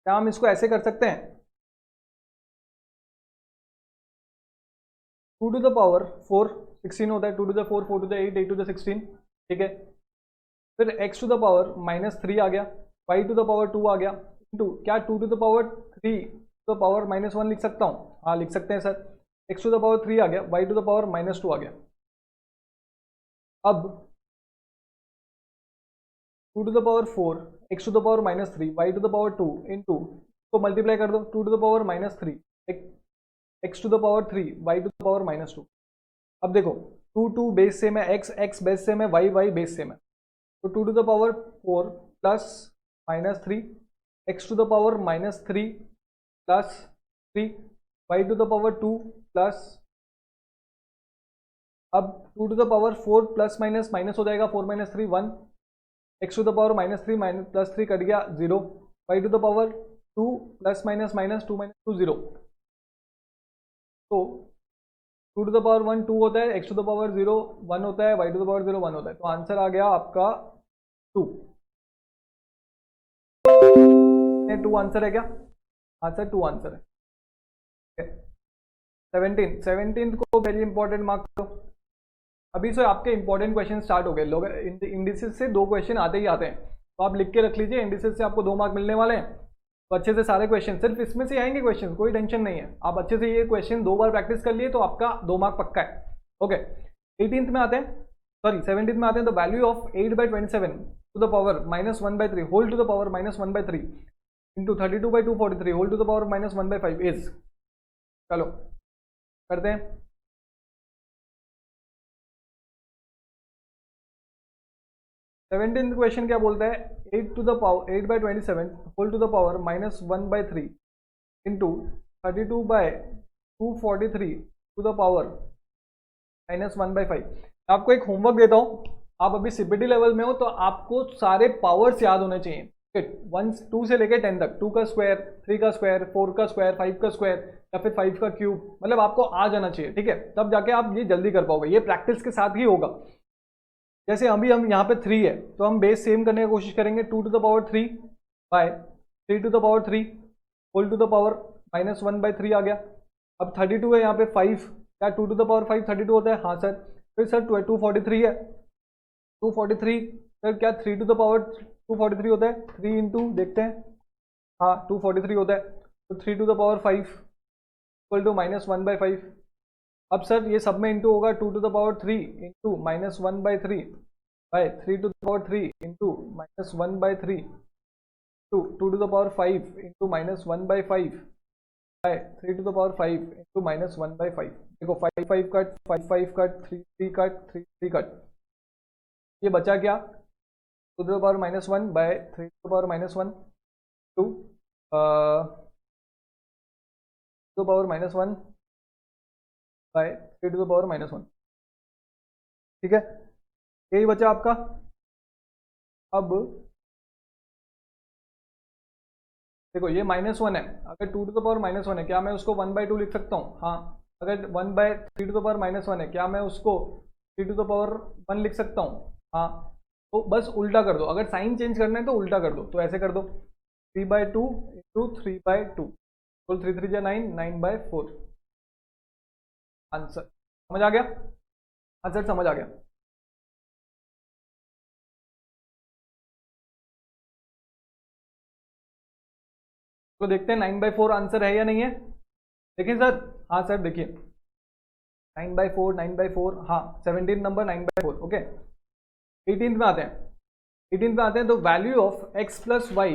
[SPEAKER 1] क्या हम इसको ऐसे कर सकते हैं, 2 टू द पावर 4 16 होता है, 2 to the 4 4 to the 8 8 to the 16, ठीक है। फिर x टू द पावर -3 आ गया, y टू द पावर 2 आ गया, इंटू क्या 2 to the power 3 to the power -1 लिख सकता हूँ, हाँ लिख सकते हैं sir, x to the power 3 आ गया, y टू द पावर -2 आ गया। अब 2 to the power 4 x to the power -3 y to the power 2 into तो मल्टीप्लाई कर दो, 2 to the power -3 x to the power 3 y to the power -2। अब देखो 2 2 बेस सेम है, x बेस सेम है, y बेस सेम है, तो 2 to the power 4 plus -3, x to the power -3 plus 3, y to the power 2 plus, अब 2 to the power 4 plus minus minus हो जाएगा, 4 minus 3 1, x to the power -3 minus plus 3 cut गया 0, y to the power 2 plus minus minus 2 minus 2 0, तो 2 to the power 1 2 होता है, x to the power 0 1 होता है, y to the power 0 1 होता है, तो आंसर आ गया आपका 2। 2 आंसर है क्या? आंसर 2 आंसर है। 17 को वेरी इंपॉर्टेंट मार्क करो। अभी से आपके इंपॉर्टेंट क्वेश्चन स्टार्ट हो गए, लोग इंडिसेस से 2 क्वेश्चन आते ही आते हैं, तो आप लिख के रख लीजिए, इंडिसेस से आपको 2 मार्क मिलने वाले हैं, तो अच्छे से सारे क्वेश्चन सिर्फ इसमें से आएंगे क्वेश्चन, कोई टेंशन नहीं है, आप अच्छे से ये क्वेश्चन 2 बार प्रैक्टिस कर लिए तो आपका 2 मार्क पक्का है। ओके 18th में आते हैं, सॉरी 17th में आते हैं, तो value of 8/27 to the power -1/3 whole to the power -1/3 into 32/243 whole to the power -1/5 is, चलो करते हैं। 17th क्वेश्चन क्या बोलता है, 8/27 whole to the power -1/3 into 32/243 to the power -1/5। आपको एक होमवर्क देता हूँ, आप अभी सीपीटी लेवल में हो तो आपको सारे पावर्स याद होने चाहिए, 2 से लेकर 10 तक, 2 का स्क्वायर, 3 का स्क्वायर, 4 का स्क्वायर, 5 का स्क्वायर या फिर 5 का क्यूब, मतलब आपको आ जाना चाहिए, ठीक है, तब जाके आप ये जल्दी कर पाओगे, ये प्रैक्टिस के साथ ही होगा। जैसे अभी हम यहाँ पे 3 है तो हम बेस सेम करने की कोशिश करेंगे, 2 to the power 3 by 3 to the power 3 whole to the power -1/3 आ गया। अब 32 है यहाँ पे 5, क्या 2 टू द पावर 5 32 होता है? हाँ सर। फिर सर 243 है, 243 सर क्या 3 टू द पावर 243 होता है? 3 इंटू देखते हैं, हाँ 243 होता है, तो 3 to the power 5 equal to -1/5। अब सर ये सब में इंटू होगा, 2 to the power 3 into -1/3 by 3 to the power 3 into -1/3 to 2 to the power 5 into -1/5 by 3 to the power 5 into -1/5। देखो 5 5 कट, 5 5 कट, 3 3 कट, 3 3 कट, ये बचा क्या, 2 to the power -1 by 3 to the power -1 to 2 to the power -1 by 3 to the power -1, ठीक है, यही बचा आपका। अब देखो ये -1 है, अगर 2 टू द पावर -1 है क्या मैं उसको 1/2 लिख सकता हूँ? हाँ। अगर 1/3 टू द पावर -1 है क्या मैं उसको 3 टू द पावर 1 लिख सकता हूँ? हाँ। तो बस उल्टा कर दो, अगर साइन चेंज करना है तो उल्टा कर दो, तो ऐसे कर दो 3/2 इंटू 3/2 3 3 जा 9 9/4, आंसर समझ आ गया? आंसर समझ आ गया। तो देखते हैं 9/4 आंसर है या नहीं है, देखिए सर, हाँ सर देखिए 9/4 9/4, हाँ 17 नंबर 9/4। ओके 18th में आते हैं, 18th में आते हैं, तो value of x plus Y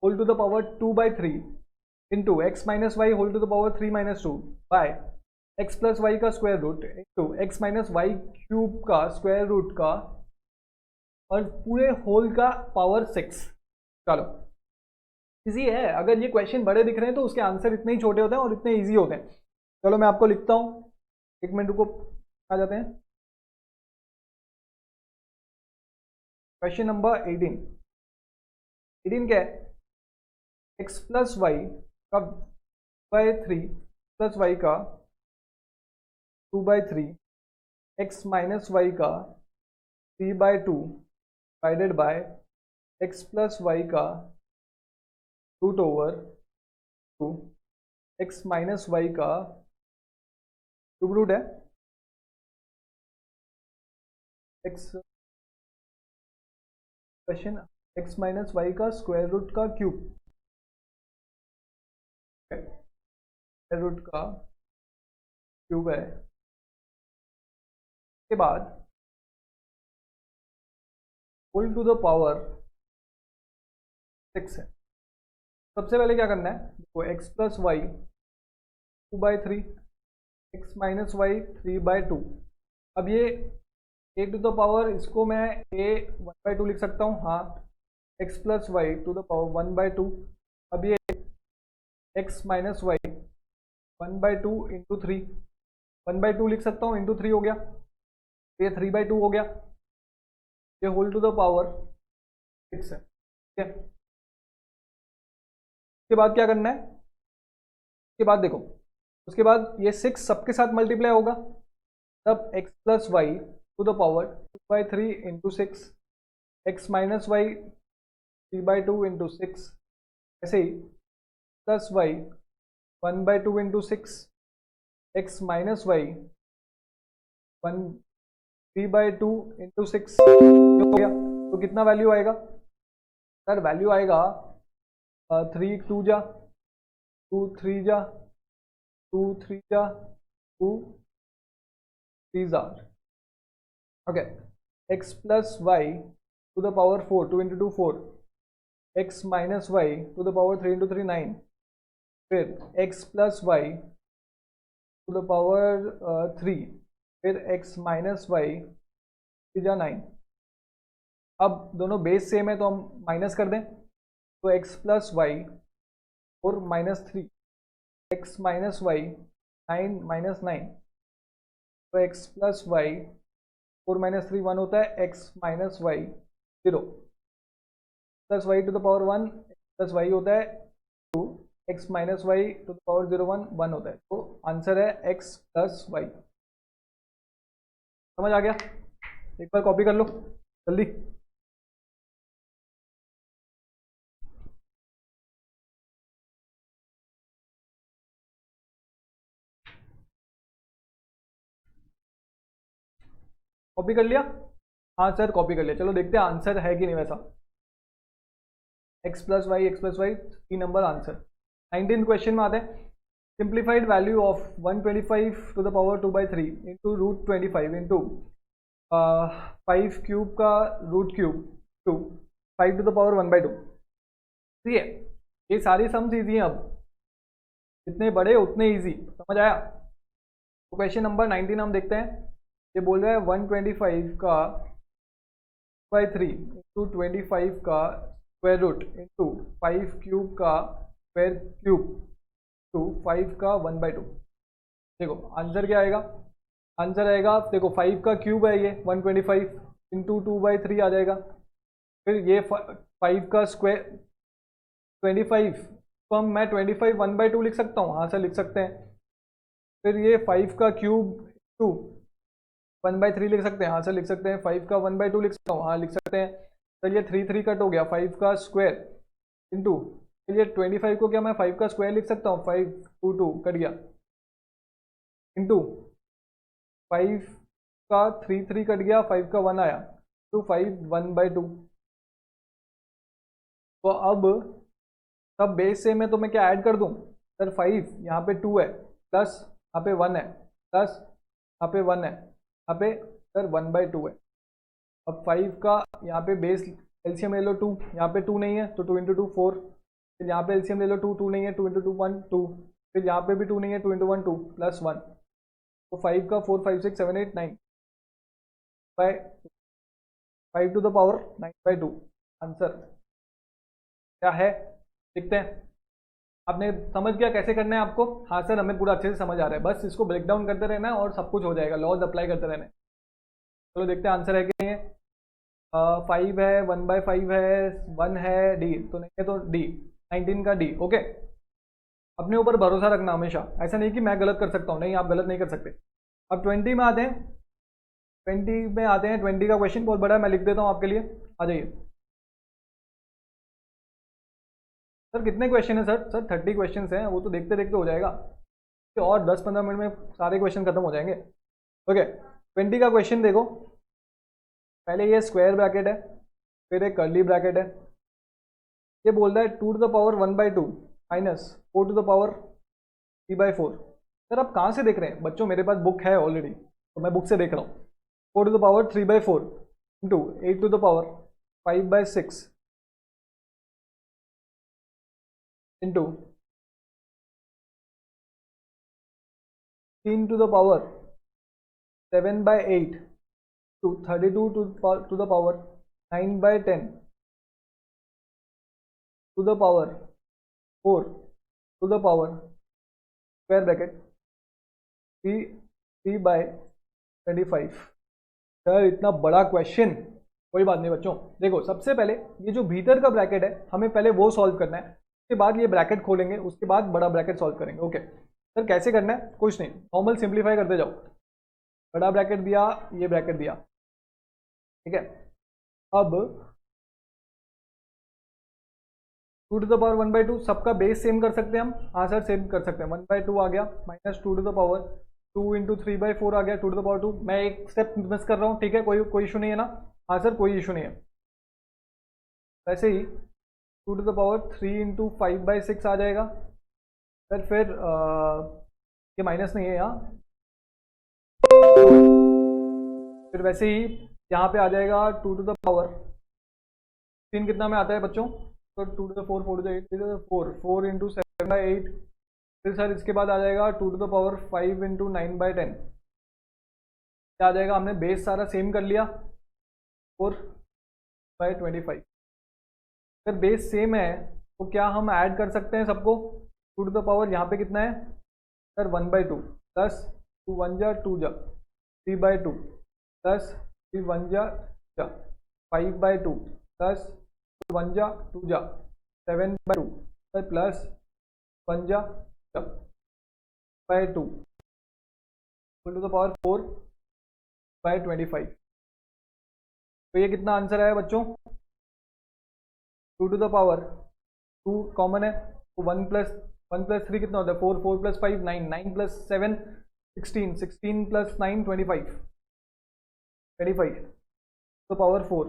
[SPEAKER 1] whole to the power 2/3 into X minus Y whole to the power 3-2 by x plus Y का square root into X minus Y cube का square root का और पूरे whole का power 6। चलो easy है, अगर ये क्वेश्चन बड़े दिख रहे हैं तो उसके आंसर इतने ही छोटे होते हैं और इतने इजी होते हैं। चलो मैं आपको लिखता हूँ, एक मिनट रुको, आ जाते हैं क्वेश्चन नंबर 18 क्या है, x प्लस वाई का बाय 3 प्लस वाई का 2/3 x माइनस वाई का 3/2 divided by x plus Y का root over 2 x minus Y का क्यूब रूट है, x question x minus Y का स्क्वायर रूट का क्यूब, स्क्वायर रूट का cube है, के बाद होल टू द पावर 6 है। सबसे पहले क्या करना है, देखो x plus y 2/3 x minus Y 3/2। अब ये ए टू द पावर, इसको मैं ए 1/2 लिख सकता हूँ, हाँ, x plus Y to the power 1/2। अब ये एक्स माइनस वाई 1/2 इंटू 3, 1/2 लिख सकता हूँ, इंटू 3 हो गया, ये 3/2 हो गया, ये होल टू द पावर 6 है, ठीक है। उसके बाद क्या करना है, उसके बाद देखो, उसके बाद ये 6 सबके साथ मल्टीप्लाई होगा, तब X plus Y to the power 2/3 into 6, X minus Y 3/2 into 6, ऐसे ही plus Y 1/2 into 6, X minus Y 3/2 into 6 हो गया। तो कितना वैल्यू आएगा सर, वैल्यू आएगा 3 2 जा 2 3 जा 2 3 जा 2 3 जा, okay, x plus Y to the power 4, 2 into 2 4, x minus y to the power 3 into 3 9, फिर x plus Y to the power 3, फिर एक्स माइनस वाई 3 जा 9। अब दोनों बेस सेम है तो हम माइनस कर दें, तो एक्स प्लस वाई और -3, एक्स माइनस वाई 9 माइनस 9, तो एक्स प्लस वाई 4 माइनस 3 1 होता है, x minus y 0, plus Y to the power 1 plus y होता है 2, x minus y to the power 0 1 1 होता है। तो आंसर है एक्स प्लस वाई। समझ आ गया? एक बार कॉपी कर लो जल्दी। कॉपी कर लिया? हाँ सर कॉपी कर लिया। चलो देखते हैं आंसर है कि नहीं वैसा। X plus Y 3 number answer. 19 question में आते हैं। Simplified value of 125 to the power 2/3 into root 25 into 5 cube का root cube to 5 to the power 1/2। ठीक है, ये सारी सम्स ईजी हैं। अब जितने बड़े उतने ईजी। समझ आया? तो क्वेश्चन नंबर 19 हम देखते हैं। ये बोल रहा है 125 का 3 इंटू 25 का स्क्वायर रूट इंटू 5 क्यूब का स्क्वायर क्यूब टू 5 का 1/2। देखो आंसर क्या आएगा? आंसर आएगा, देखो 5 का क्यूब है ये 125 इंटू 2/3 आ जाएगा। फिर ये 5 का स्क्वायर 25, तो हम मैं 25 1/2 लिख सकता हूँ, हाँ सर लिख सकते हैं। फिर ये 5 का क्यूब टू 1/3 लिख सकते हैं, हाँ सर लिख सकते हैं। 5 का 1/2 लिख सकता हूँ, हाँ लिख सकते हैं। चलिए 3 3 कट हो गया, 5 का स्क्वायर इंटू, चलिए 25 को क्या मैं 5 का स्क्वायर लिख सकता हूँ, 5 2 2 कट गया, इंटू 5 का 3 3 कट गया, 5 का 1 आया, तो 5 1/2। तो अब सब बेस सेम है तो मैं क्या ऐड कर दूं सर? 5 यहाँ पे 2 है, प्लस यहाँ पे 1 है, प्लस यहाँ पे 1 है, यहाँ पे सर 1/2 है। अब 5 का यहाँ पे बेस एलसीएम ले लो 2, यहाँ पे 2 नहीं है तो 2 इंटू 2 4, फिर यहाँ पे एलसीएम ले लो 2 2 नहीं है, 2 इंटू 2 1 2, फिर यहाँ पे भी 2 नहीं है, 2 इंटू 1 2 प्लस 1, तो 5 का 4 5 6 7 8 9 by 5 to the power 9/2। Answer क्या है देखते हैं। आपने समझ गया कैसे करना है आपको? हाँ सर हमें पूरा अच्छे से समझ आ रहा है, बस इसको ब्रेक डाउन करते रहना है और सब कुछ हो जाएगा, लॉज अप्लाई करते रहना है। चलो देखते हैं आंसर है कि नहीं है। 5 है, 1/5 है, 1 है, डी तो नहीं है, तो डी 19 का डी। ओके, अपने ऊपर भरोसा रखना हमेशा, ऐसा नहीं कि मैं गलत कर सकता हूँ, नहीं आप गलत नहीं कर सकते। अब 20 में आते हैं। 20 का क्वेश्चन बहुत बड़ा है, मैं लिख देता हूँ आपके लिए, आ जाइए। सर कितने क्वेश्चन है सर? सर 30 क्वेश्चन हैं, वो तो देखते देखते हो जाएगा, तो और 10-15 मिनट में सारे क्वेश्चन खत्म हो जाएंगे। ओके 20 का क्वेश्चन देखो। पहले ये स्क्वायर ब्रैकेट है, फिर एक कर्ली ब्रैकेट है। ये बोल रहा है 2 to the power 1/2 minus 4 to the power 3/4। Sir आप कहाँ से देख रहे हैं बच्चों? मेरे पास बुक है ऑलरेडी, तो मैं बुक से देख रहा हूँ। 4 to the power 3/4 into 8 to the power 5/6 into 3 to the power 7/8 32 to the power 9/10 to the power 4 to the power square bracket 3/25। Sir इतना बड़ा क्वेश्चन, कोई बात नहीं बच्चों। देखो सबसे पहले ये जो भीतर का ब्रैकेट है हमें पहले वो सॉल्व करना है, उसके बाद ये ब्रैकेट खोलेंगे, उसके बाद बड़ा ब्रैकेट सॉल्व करेंगे। ओके सर कैसे करना है, कुछ नहीं, नॉर्मल सिंप्लीफाई करते जाओ। बड़ा ब्रैकेट दिया, ये ब्रैकेट दिया, ठीक है। अब 2 टू द पावर 1/2, सबका बेस सेम कर सकते हैं हम, हाँ सर सेम कर सकते हैं। 1/2 आ गया, minus 2 to the power 2 into 3/4 आ गया, 2 टू द पावर 2। मैं एक स्टेप मिस कर रहा हूँ, ठीक है, कोई इशू नहीं है ना? हाँ सर कोई इशू नहीं है। वैसे ही 2 टू द पावर 3 इंटू 5/6 आ जाएगा सर। फिर ये माइनस नहीं है यहाँ, फिर वैसे ही यहाँ पे आ जाएगा 2 टू द पावर 3 कितना में आता है बच्चों? तो 2 टू द 4 4 4 इंटू 7/8। फिर सर इसके बाद आ जाएगा 2 टू द पावर 5 इंटू 9/10। क्या आ जाएगा? हमने बेस सारा सेम कर लिया, 4/25। अगर बेस सेम है तो क्या हम ऐड कर सकते हैं सबको? 2 टू द पावर यहाँ पे कितना है सर? 1/2 प्लस 2 1 जा 2 जा 3/2 प्लस 3 1 जा 5/2 प्लस 2 1 जा 2 जा 7/2 प्लस 1 जा 2 टू द पावर 4/25। तो ये कितना आंसर आया बच्चों? 2 टू द पावर 2 कॉमन है तो 1 प्लस 3 कितना होता है? 4 4 प्लस 5 9 9 प्लस 7 16 16 प्लस 9 25 तो पावर 4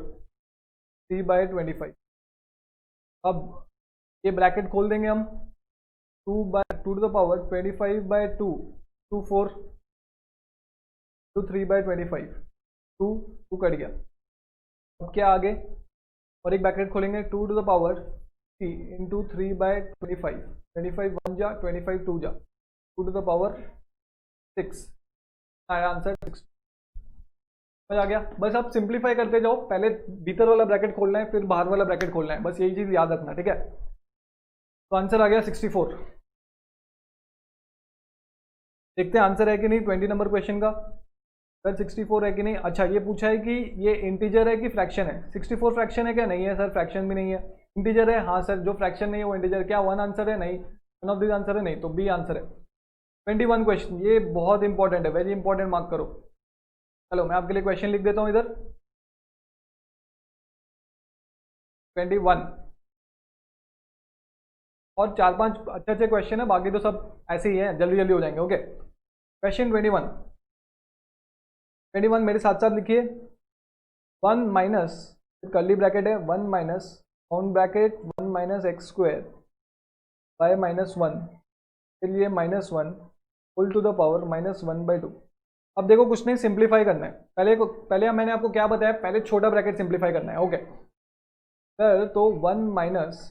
[SPEAKER 1] 3/25। अब ये ब्रैकेट खोल देंगे हम, 2 टू द पावर 25/2 2 4 तो 3/25 2 कट गया। अब क्या आगे? और एक ब्रैकेट खोलेंगे 2 टू द पावर 3 इंटू 3/25 25 1 जा 25 2 जा 2 टू द पावर 6 आया आंसर 6। समझ आ गया? बस आप सिंप्लीफाई करते जाओ, पहले भीतर वाला ब्रैकेट खोलना है फिर बाहर वाला ब्रैकेट खोलना है, बस यही चीज याद रखना, ठीक है। तो आंसर आ गया 64। देखते हैं आंसर है कि नहीं 20 नंबर क्वेश्चन का। सर 64 है कि नहीं? अच्छा ये पूछा है कि ये इंटीजर है कि फ्रैक्शन है। 64 फ्रैक्शन है क्या? नहीं है सर, फ्रैक्शन भी नहीं है। इंटीजर है, हाँ सर, जो फ्रैक्शन नहीं है वो इंटीजर। क्या 1 आंसर है? नहीं। 1 ऑफ दिस आंसर है? नहीं, तो बी आंसर है। 21 क्वेश्चन, ये बहुत इंपॉर्टेंट है, वेरी इंपॉर्टेंट, मार्क करो। चलो मैं आपके लिए क्वेश्चन लिख देता हूँ इधर। 21 और 4-5 अच्छे अच्छे क्वेश्चन है, बाकी तो सब ऐसे ही हैं, जल्दी जल्दी हो जाएंगे। ओके क्वेश्चन 21 मेरे साथ साथ लिखिए। 1 माइनस कर्ली ब्रैकेट है, 1 minus round bracket 1 minus x square by -1 के लिए -1 होल टू द पावर -1/2। अब देखो कुछ नहीं, सिंप्लीफाई करना है। पहले मैंने आपको क्या बताया? पहले छोटा ब्रैकेट सिंप्लीफाई करना है। ओके सर, तो 1 माइनस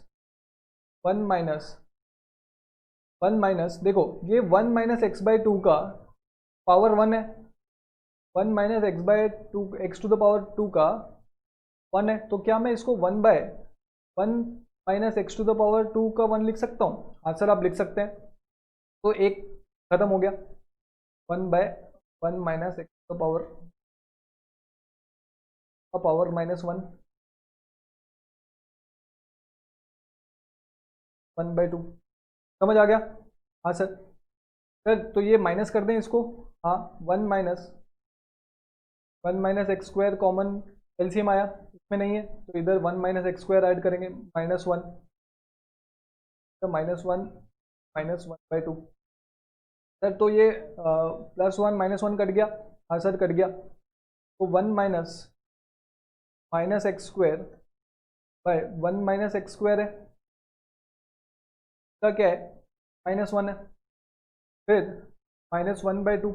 [SPEAKER 1] देखो ये 1 माइनस x/2 का पावर 1 है, 1 minus x/2 x to the power 2 का 1 है। तो क्या मैं इसको 1 minus x to the power 2 का 1 लिख सकता हूँ? हाँ सर आप लिख सकते हैं। तो एक खत्म हो गया, 1 minus x to the power -1 1/2। समझ आ गया? हाँ सर। तो ये माइनस कर दें इसको। हाँ 1 minus x square common LCM आया, इसमें नहीं है तो इधर 1 माइनस एक्स स्क्वायर ऐड करेंगे, -1 तो -1/2। सर तो ये +1 -1 कट गया। हाँ सर कट गया। तो 1 minus x square by 1 minus x square है, का क्या है? -1 है, फिर -1/2।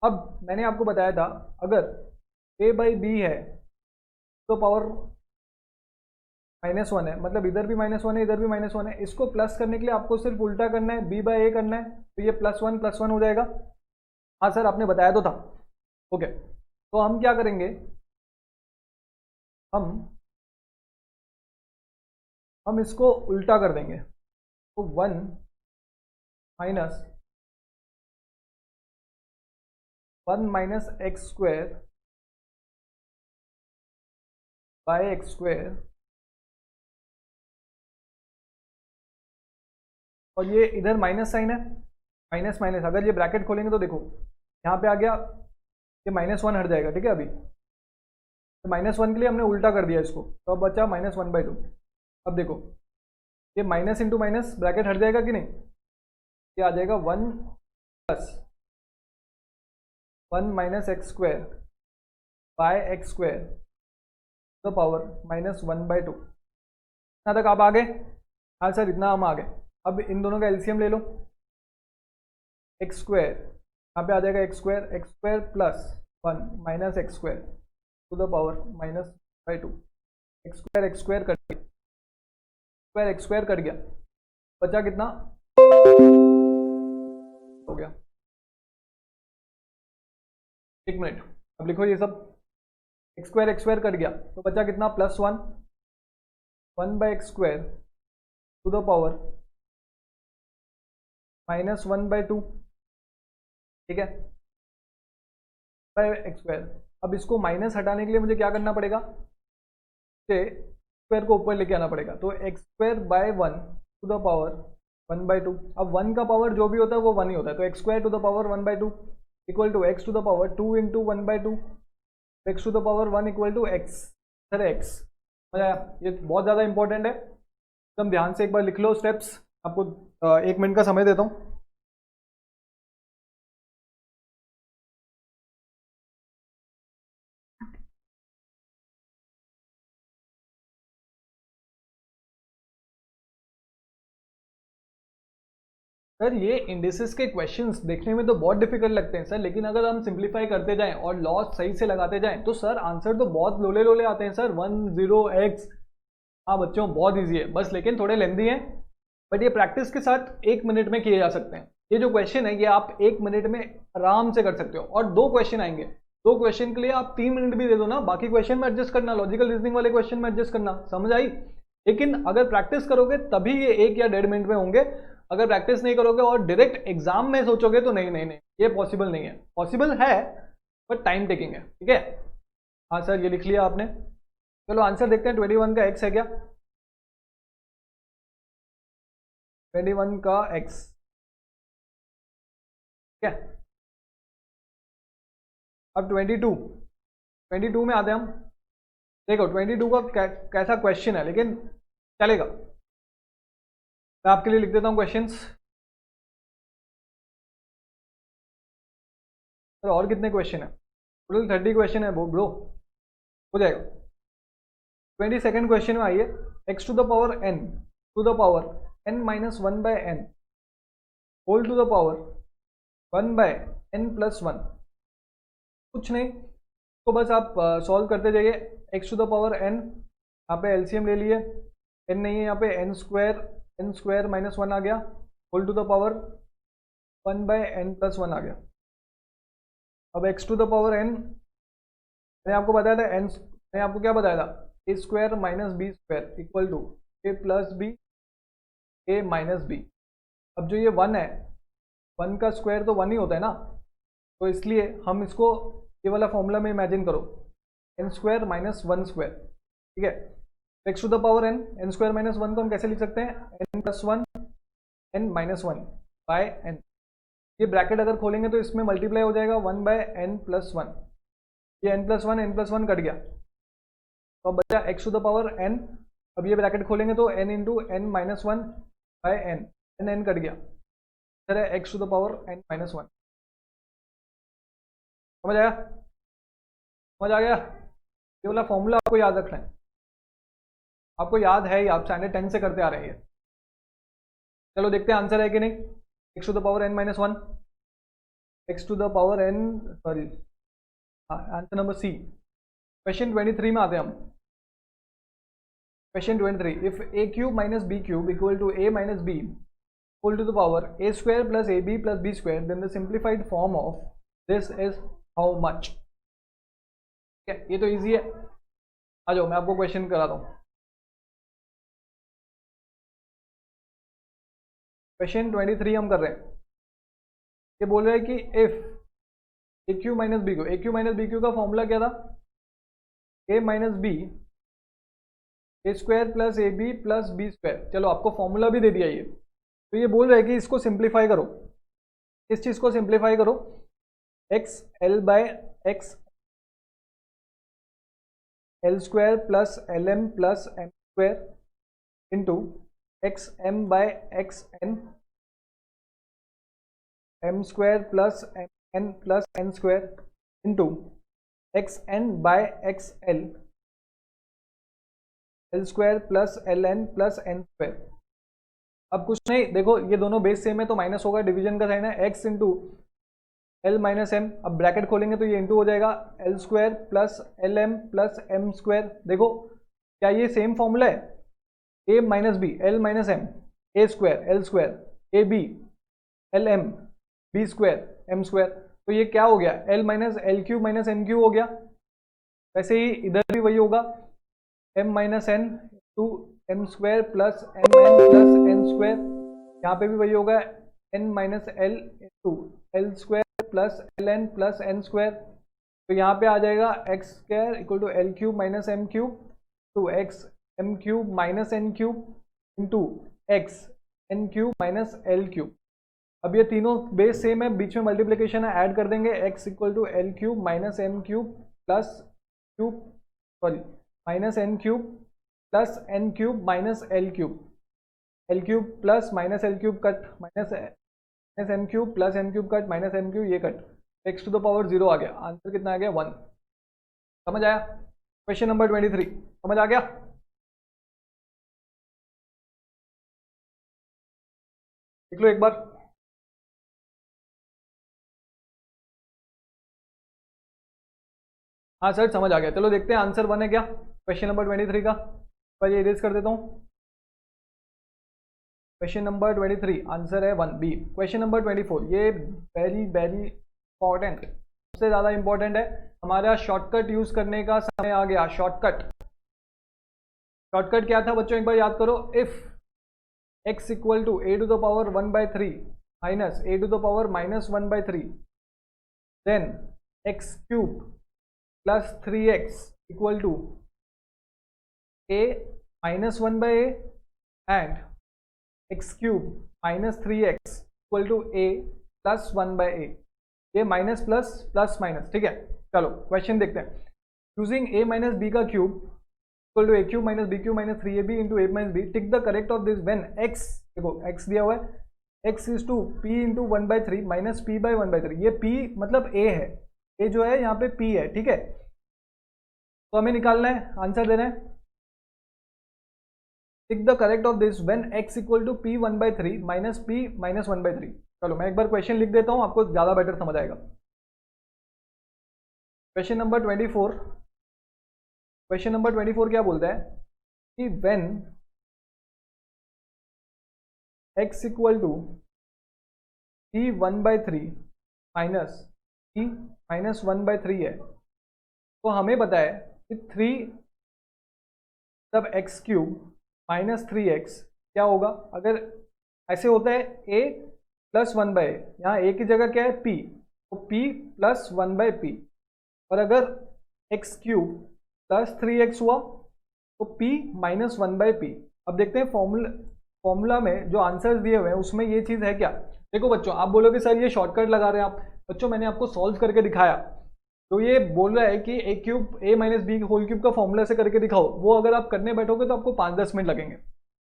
[SPEAKER 1] अब मैंने आपको बताया था अगर a/b है तो पावर -1 है, मतलब इधर भी -1 है इधर भी -1 है। इसको प्लस करने के लिए आपको सिर्फ उल्टा करना है, b/a करना है, तो ये +1 हो जाएगा। हाँ सर आपने बताया तो था। ओके तो हम क्या करेंगे, हम इसको उल्टा कर देंगे, तो 1 minus x square bye x square, और ये इधर माइनस साइन है, माइनस माइनस, अगर ये ब्रैकेट खोलेंगे तो देखो यहाँ पे आ गया, ये -1 हट जाएगा, ठीक है। अभी तो -1 के लिए हमने उल्टा कर दिया इसको, तो अब बचा -1/2। अब देखो ये माइनस इंटू माइनस ब्रैकेट हट जाएगा कि नहीं, ये आ जाएगा 1 minus x square bye x square the power -1/2। इतना तक आप आ गए? हाँ सर इतना हम आ गए। अब इन दोनों का एलसीएम ले लो, एक्स स्क्वायर यहाँ पे आ जाएगा x square plus 1 minus x square to the power -2। X square cut गया, एक्स स्क्वायर कट गया, बचा कितना हो गया, 1 मिनट। अब लिखो ये सब, एक्स स्क्वायर कट गया तो बचा कितना, +1 1/x square to the power -1/2, ठीक है, एक्स स्क्वायर। अब इसको माइनस हटाने के लिए मुझे क्या करना पड़ेगा, स्क्वायर को ऊपर लेके आना पड़ेगा, तो x square by 1 to the power 1/2। अब 1 का पावर जो भी होता है वो 1 ही होता है, तो x square to the power 1/2 equal to x to the power 2 into 1/2, x to the power 1 equal to x, sir x. ये बहुत ज़्यादा इंपॉर्टेंट है, एकदम ध्यान से एक बार लिख लो स्टेप्स, आपको 1 मिनट का समय देता हूँ। सर ये इंडिसेस के क्वेश्चंस देखने में तो बहुत डिफिकल्ट लगते हैं सर, लेकिन अगर हम सिंप्लीफाई करते जाएं और लॉस सही से लगाते जाएं तो सर आंसर तो बहुत लोले लोले आते हैं सर, 10x। हाँ बच्चों बहुत इजी है बस, लेकिन थोड़े लेंदी हैं, बट ये प्रैक्टिस के साथ 1 मिनट में किए जा सकते हैं। ये जो क्वेश्चन है ये आप 1 मिनट में आराम से कर सकते हो, और 2 क्वेश्चन आएंगे, 2 क्वेश्चन के लिए आप 3 मिनट भी दे दो ना, बाकी क्वेश्चन में एडजस्ट करना, लॉजिकल रीजनिंग वाले क्वेश्चन में एडजस्ट करना, समझ आई। लेकिन अगर प्रैक्टिस करोगे तभी ये 1 या 1.5 मिनट में होंगे, अगर प्रैक्टिस नहीं करोगे और डायरेक्ट एग्जाम में सोचोगे तो नहीं नहीं नहीं, ये पॉसिबल नहीं है, पॉसिबल है बट टाइम टेकिंग है, ठीक है। हाँ सर ये लिख लिया आपने, चलो आंसर देखते हैं। 21 का x है क्या, 21 का x, ठीक है। अब 22 में आते हैं हम, देखो 22 का कैसा क्वेश्चन है, लेकिन चलेगा, मैं आपके लिए लिख देता हूँ क्वेश्चंस। सर और कितने क्वेश्चन है, टोटल 30 क्वेश्चन है ब्रो, हो जाएगा। 22nd क्वेश्चन में आइए, x to the power n to the power n minus 1/n whole to the power 1/n+1, कुछ नहीं, तो बस आप सॉल्व करते जाइए। x to the power n, यहाँ पे एलसीएम ले लिए, n नहीं है यहाँ पे, n स्क्वायर -1 आ गया, whole to the power 1/n+1 आ गया। अब x to the power n, मैंने आपको बताया था मैंने आपको क्या बताया था, a square minus B square equal to a plus b a minus b. अब जो ये 1 है, 1 का स्क्वायर तो 1 ही होता है ना, तो इसलिए हम इसको ये वाला फॉर्मूला में इमेजिन करो, n स्क्वायर माइनस 1 स्क्वायर, ठीक है। x to the power n square minus 1 को हम कैसे लिख सकते हैं, n+1 n-1/n। ये ब्रैकेट अगर खोलेंगे तो इसमें मल्टीप्लाई हो जाएगा 1/n+1, ये n+1 कट गया, तो अब बचा x to the power n। अब ये ब्रैकेट खोलेंगे तो n into n-1/n, n cut गया, सर है x to the power n-1। समझ आया, समझ आ गया। ये वाला फॉर्मूला आपको याद रखना है, आपको याद है, आप स्टैंडर्ड 10 से करते आ रहे हैं। चलो देखते हैं आंसर है कि नहीं, x to the power n-1, x to the power n, sorry हाँ आंसर नंबर सी। क्वेश्चन 23 में आते हैं हम, question 23, if a cube minus B cube equal to a minus B whole to the power a square plus A B plus B square, then the simplified form of this is how much. ये तो easy है, आ जाओ मैं आपको question कराता हूँ। Question 23 हम कर रहे हैं। ये बोल रहा है कि if A Q minus B Q, A Q minus B Q का फॉर्मूला क्या था, A minus B A square plus A B plus B square. चलो आपको फॉर्मूला भी दे दिया ये, तो ये बोल रहा है कि इसको सिंप्लीफाई करो। इस चीज को सिंप्लीफाई करो, x l by x l square plus L M plus M square into x m by x n m square plus M N plus N square into x n by x l l square plus L N plus N square. अब कुछ नहीं, देखो ये दोनों base same है तो minus होगा, division का साइन है, X into L minus M. अब ब्रैकेट खोलेंगे तो ये इंटू हो जाएगा, L square plus L M plus M square. देखो क्या ये सेम फॉर्मूला है, A minus B L minus M A square L square A B L M B square M square. तो ये क्या हो गया, L minus L Q minus M Q हो गया। वैसे ही इधर भी वही होगा, M minus N two M square plus M N plus N square. यहाँ पे भी वही होगा, N minus L two L square plus L N plus N square. तो यहाँ पे आ जाएगा x square equal to L cube minus M cube two X M cube minus N cube into x N cube minus L cube. अब ये तीनों base same है, बीच में मल्टीप्लीकेशन है, ऐड कर देंगे, X equal to L cube minus M cube plus cube sorry minus N cube plus N cube minus L cube plus minus L cube cut minus M cube plus M cube cut minus M cube, ये cut, X to the power 0 आ गया। Answer कितना आ गया 1। समझ आया? Question number 23 समझ आ गया? देख लो एक बार। हाँ सर समझ आ गया। चलो देखते हैं आंसर 1 है क्या क्वेश्चन नंबर 23 का। पर ये इरेज कर देता हूँ। क्वेश्चन नंबर 23 आंसर है 1 बी। क्वेश्चन नंबर 24 ये वेरी वेरी इंपॉर्टेंट, सबसे ज़्यादा इंपॉर्टेंट है। हमारा शॉर्टकट यूज़ करने का समय आ गया। शॉर्टकट क्या था बच्चों, एक बार याद करो। If x equal to A to the power 1/3 minus A to the power minus 1/3 then X cube plus 3x equal to a minus 1/a and X cube minus 3x equal to a plus 1/a। ये minus plus plus minus, ठीक है। चलो question देखते हैं। Using a minus B का cube equal to A cube minus B cube minus 3ab into A minus B, tick the correct of this when x, देखो x दिया हुआ है, x is to p into 1/3 minus p by 1/3। ये p मतलब a है, a जो है यहाँ पे p है, ठीक है। तो हमें निकालना है, आंसर देना है। Tick the correct of this when x equal to p 1/3 minus p minus 1/3। चलो मैं एक बार क्वेश्चन लिख देता हूँ, आपको ज़्यादा बेटर समझ आएगा। क्वेश्चन नंबर 24, क्वेश्चन नंबर 24 क्या बोलता है कि when x equal to p 1/3 minus p minus 1/3 है, तो हमें पता है कि 3 तब एक्स क्यूब माइनस 3x क्या होगा। अगर ऐसे होता है a प्लस 1/a, यहाँ a की जगह क्या है p, तो p प्लस 1/p। और अगर एक्स क्यूब प्लस 3x हुआ तो p माइनस 1/p। अब देखते हैं फॉर्मूला में जो आंसर्स दिए हुए हैं उसमें ये चीज़ है क्या। देखो बच्चों, आप बोलोगे सर ये शॉर्टकट लगा रहे हैं आप। बच्चों मैंने आपको सॉल्व करके दिखाया, तो ये बोल रहा है कि A cube a minus B whole cube का फॉर्मूला से करके दिखाओ। वो अगर आप करने बैठोगे तो आपको 5-10 मिनट लगेंगे।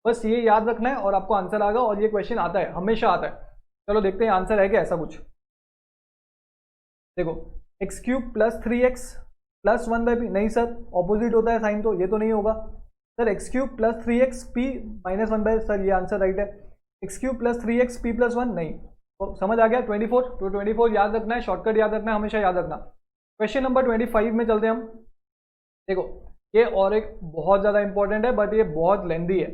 [SPEAKER 1] बस ये याद रखना है और आपको आंसर आएगा। और ये क्वेश्चन आता है, हमेशा आता है। चलो देखते हैं आंसर है क्या ऐसा कुछ। देखो x cube plus 3x plus 1/p, नहीं सर ऑपोजिट होता है साइन, तो ये तो नहीं होगा sir. X cube plus 3x p minus 1/, sir ये आंसर राइट है। X cube plus 3x p plus 1 नहीं। तो समझ आ गया 24। तो 24 याद रखना है, शॉर्टकट याद रखना है, हमेशा याद रखना। क्वेश्चन नंबर 25 में चलते हैं हम। देखो ये और एक बहुत ज़्यादा इंपॉर्टेंट है, बट ये बहुत लेंदी है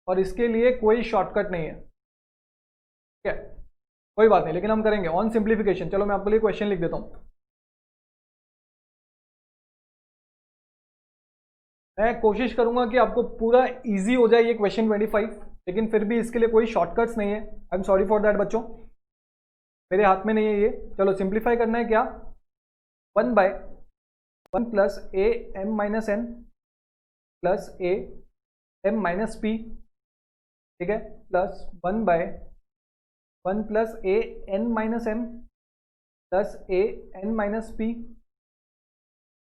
[SPEAKER 1] और इसके लिए कोई शॉर्टकट नहीं है, ठीक है। कोई बात नहीं, लेकिन हम करेंगे ऑन सिंप्लीफिकेशन। चलो मैं आपके लिए क्वेश्चन लिख देता हूँ। मैं कोशिश करूंगा कि आपको पूरा इजी हो जाए ये क्वेश्चन 25, लेकिन फिर भी इसके लिए कोई शॉर्टकट्स नहीं है। I am sorry for that बच्चों, मेरे हाथ में नहीं है ये। चलो सिंप्लीफाई करना है क्या, 1/1 plus A M minus N plus A M minus P, ठीक है, plus 1/1 plus A N minus M plus A N minus P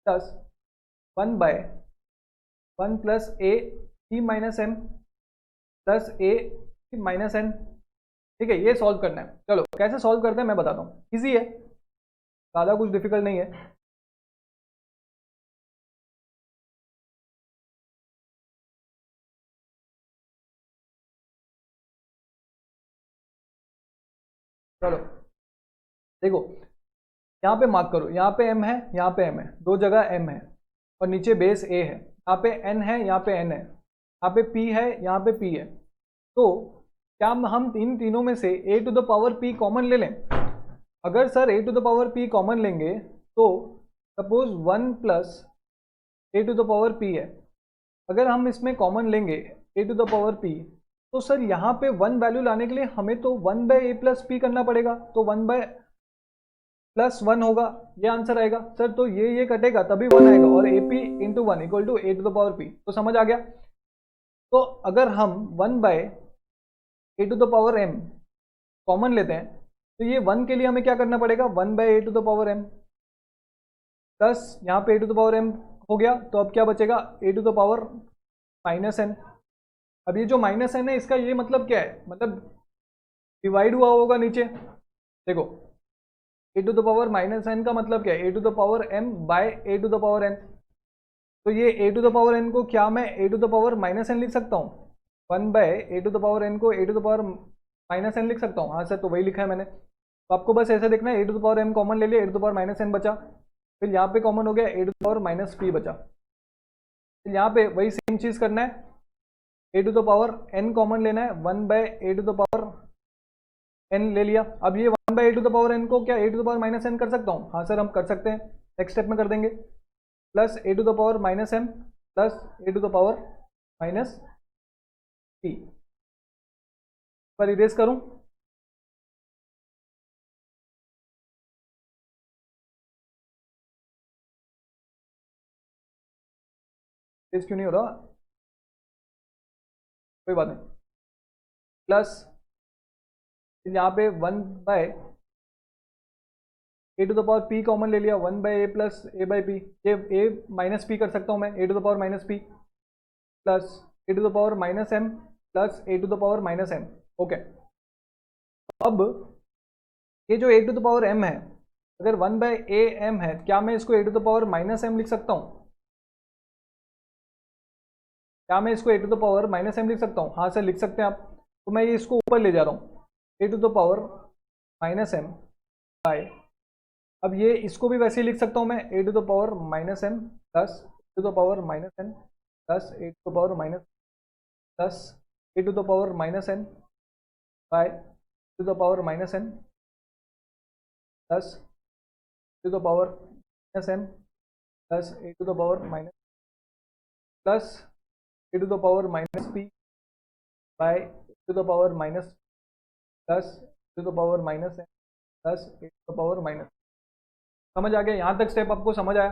[SPEAKER 1] plus 1/1 plus A P minus M plus A P minus N. ठीक है, ये solve करना है। चलो कैसे solve करते हैं मैं बताता हूँ, इजी है, ज़्यादा कुछ डिफिकल्ट नहीं है। चलो देखो, यहाँ पे मार्क करो, यहाँ पे m है, यहाँ पे m है, दो जगह m है और नीचे बेस a है। यहाँ पे n है, यहाँ पे n है, यहाँ पे p है, यहाँ पे p है। तो क्या हम इन तीनों में से a to the power p common ले लें? अगर sir a to the power p common लेंगे तो suppose 1 plus a to the power p है। अगर हम इसमें कॉमन लेंगे a to the power p, तो सर यहाँ पे 1 वैल्यू लाने के लिए हमें तो 1/a प्लस p करना पड़ेगा, तो 1/+1 होगा, ये आंसर आएगा सर। तो ये कटेगा तभी 1 आएगा, और AP into 1 equal to a to the power p। तो समझ आ गया। तो अगर हम 1/a to the power m common लेते हैं, तो ये 1 के लिए हमें क्या करना पड़ेगा, 1/a to the power m plus यहाँ पे a to the power m हो गया। तो अब क्या बचेगा, a to the power minus n। अब ये जो माइनस n है, इसका ये मतलब क्या है, मतलब डिवाइड हुआ होगा नीचे। देखो a to the power minus n का मतलब क्या है, a to the power m by a to the power n। तो ये a to the power n को क्या मैं a to the power minus n लिख सकता हूँ, 1/a to the power n को a to the power minus n लिख सकता हूँ। हाँ सर, तो वही लिखा है मैंने। तो आपको बस ऐसे देखना है, a to the power m common ले लिया, a to the power minus n बचा, फिर यहाँ पे कॉमन हो गया a to the power minus p बचा। फिर यहाँ पे वही सेम चीज़ करना है, a to the power n common लेना है, 1/a to the power n ले लिया। अब ये 1/a to the power n को क्या a to the power minus n कर सकता हूँ? हाँ सर, हम कर सकते हैं, नेक्स्ट स्टेप में कर देंगे, plus a to the power minus m plus a to the power minus p। पर इरेज करूँ, इरेज क्यों नहीं हो रहा, कोई बात नहीं, प्लस यहाँ पे 1/a to the power p common ले लिया, 1/a प्लस a/p, ये a माइनस p कर सकता हूँ मैं, a to the power minus p plus a to the power minus m plus a to the power minus m। Okay, अब ये जो a to the power m है, अगर 1/a m है, क्या मैं इसको a to the power minus m लिख सकता हूँ? क्या मैं इसको a to the power minus m लिख सकता हूँ? हाँ सर, लिख सकते हैं आप। तो मैं ये इसको ऊपर ले जा रहा हूँ, a to the power minus m by, अब ये इसको भी वैसे ही लिख सकता हूँ मैं, a to the power minus m plus to the power minus n plus a to the power minus plus a to the power minus n by to the power minus n plus to the power minus m plus a to the power minus plus a to the power minus p by to the power minus plus to the power minus n plus a to the power minus. समझ आ गया? यहाँ तक step आपको समझ आया?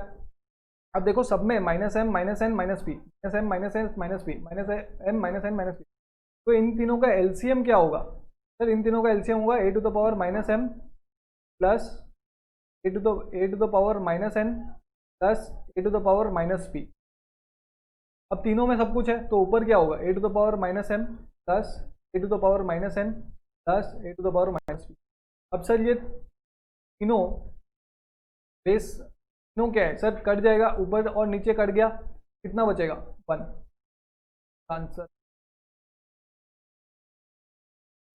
[SPEAKER 1] अब देखो सब में minus m minus n minus p, minus m minus n minus p, minus m minus n minus p। तो इन तीनों का एलसीएम क्या होगा सर? इन तीनों का एलसीएम होगा a to the power minus m plus a to the power minus n plus a to the power minus p। अब तीनों में सब कुछ है, तो ऊपर क्या होगा, a to the power minus m plus a to the power minus n plus a to the power minus p। अब सर ये तीनों बेस तीनों क्या है सर? कट जाएगा, ऊपर और नीचे कट गया, कितना बचेगा, 1 आंसर।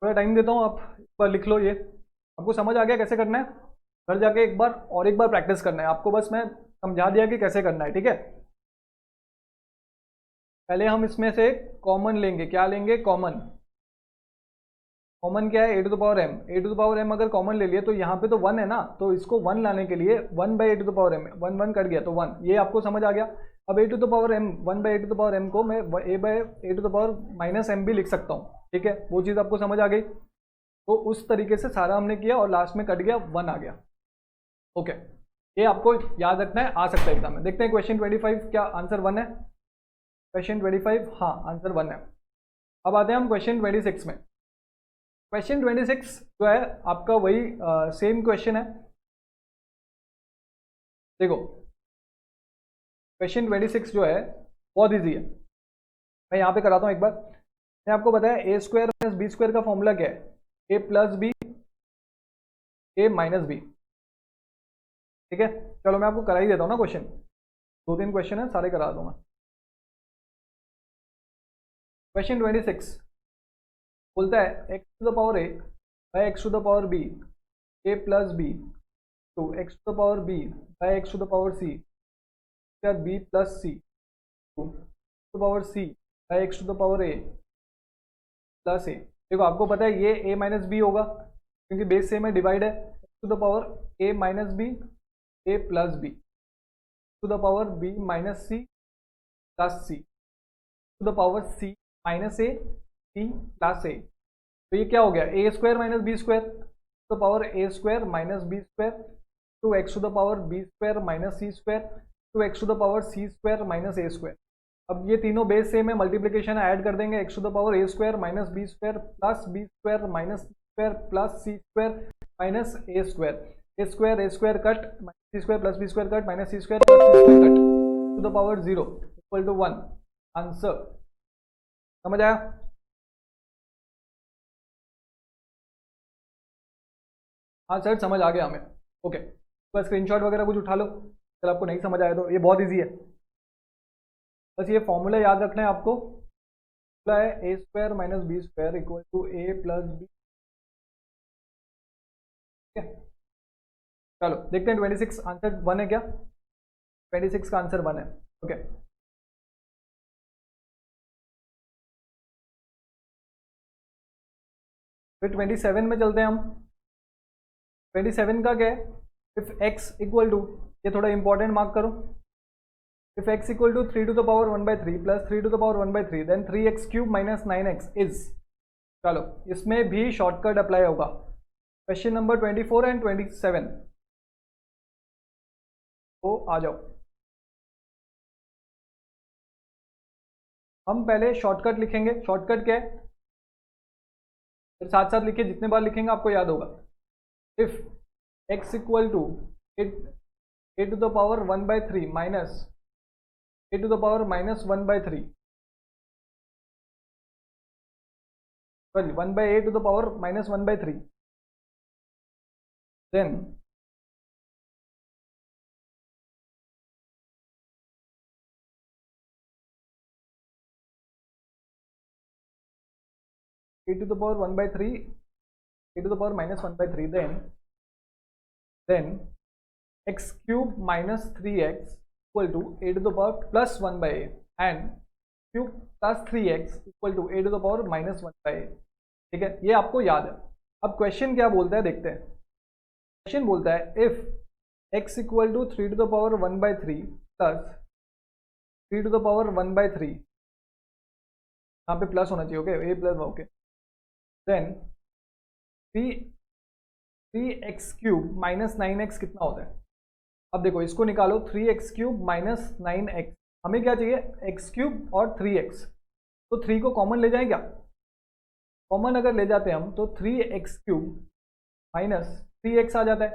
[SPEAKER 1] थोड़ा टाइम देता हूँ, आप एक बार लिख लो। ये आपको समझ आ गया कैसे करना है? घर जाके एक बार और एक बार प्रैक्टिस करना है आपको, बस मैं समझा दिया कि कैसे करना है, ठीक है। पहले हम इसमें से कॉमन लेंगे, क्या लेंगे, कॉमन। कॉमन क्या है, A to the power M. A to the power M अगर कॉमन ले लिए तो यहाँ पे तो 1 है ना, तो इसको 1 लाने के लिए 1 by A to the power M, 1 1 cut गया तो 1, ये आपको समझ आ गया। अब A to the power M, 1 by A to the power M को मैं A by A to the power minus M भी लिख सकता हूँ, ठीक है, वो चीज़ आपको समझ आ गई। तो उस तरीके से सारा हमने किया और लास्ट में कट गया 1 आ गया। ओके, ये आपको याद रखना है, आ सकता है एग्जाम में। देखते हैं क्वेश्चन 25, क्या आंसर 1 है? क्वेश्चन 25, हाँ आंसर 1 है। अब आते हैं हम क्वेश्चन 26 में। क्वेश्चन 26 जो है आपका वही सेम क्वेश्चन है। देखो क्वेश्चन 26 जो है बहुत इजी है, मैं यहाँ पे कराता हूँ एक बार। मैं आपको बताया ए स्क्वायर माइनस बी स्क्वायर का फॉर्मूला क्या है, ए प्लस बी ए माइनस बी, ठीक है। चलो मैं आपको करा ही देता हूँ ना क्वेश्चन, 2-3 क्वेश्चन है, सारे करा दूंगा। क्वेश्चन 26 बोलता है X to the power A by X to the power B A plus B to x to the power B by X to the power C B plus C to power C by X to the power A plus A. देखो आपको पता है ये ए minus B होगा क्योंकि base से में divide है, to the power A minus B A plus B to the power B minus C plus C to the power C minus A C plus A. तो ये क्या हो गया, A square minus B square to the power A square minus B square to x to the power B square minus C square to x to the power C square minus A square. अब ये तीनों base same है, multiplication add कर देंगे, X to the power A square minus B square plus B square minus C square plus C square minus A square cut minus C square plus B square cut minus C square plus C square cut to the power 0 equal to 1। Answer समझ आया? हाँ sir समझ आ गया हमें। Okay, बस screenshot वगैरह कुछ उठा लो अगर आपको नहीं समझ आया तो, ये बहुत इजी है। बस ये फॉर्मूला याद रखना है आपको, फॉर्मूला है A square minus B square equal to A plus B. चलो देखते हैं 26 आंसर 1 है क्या? 26 का आंसर 1 है। ओके फिर 27 में चलते हैं हम। 27 का क्या है, इफ x इक्वल टू, ये थोड़ा इंपॉर्टेंट मार्क करो, if x equal to 3 to the power 1/3 plus 3 to the power 1/3 then 3x cube minus 9x is. चलो इसमें भी शॉर्टकट अप्लाई होगा। क्वेश्चन नंबर 24 एंड 27 तो आ जाओ। हम पहले शॉर्टकट लिखेंगे, शॉर्टकट क्या है फिर साथ साथ लिखिए, जितने बार लिखेंगे आपको याद होगा। If x equal to A to the power 1/3 minus A to the power minus 1/3 sorry 1/a to the power minus 1/3 then a to the power 1/3 a to the power minus 1/3 then x cube minus 3x equal to a to the power plus 1/a and cube plus 3x equal to a to the power minus 1/a। ठीक है, ये आपको याद है। अब question क्या बोलता है देखते हैं। क्वेश्चन बोलता है if x equal to 3 to the power 1/3 plus 3 to the power 1/3, यहाँ पे प्लस होना चाहिए, okay a plus okay, then 3x cube minus 9x कितना होता है? अब देखो इसको निकालो, 3x क्यूब माइनस 9x, हमें क्या चाहिए x क्यूब और 3x, तो 3 को कॉमन ले जाएं क्या? कॉमन अगर ले जाते हैं हम तो 3x क्यूब माइनस 3x आ जाता है।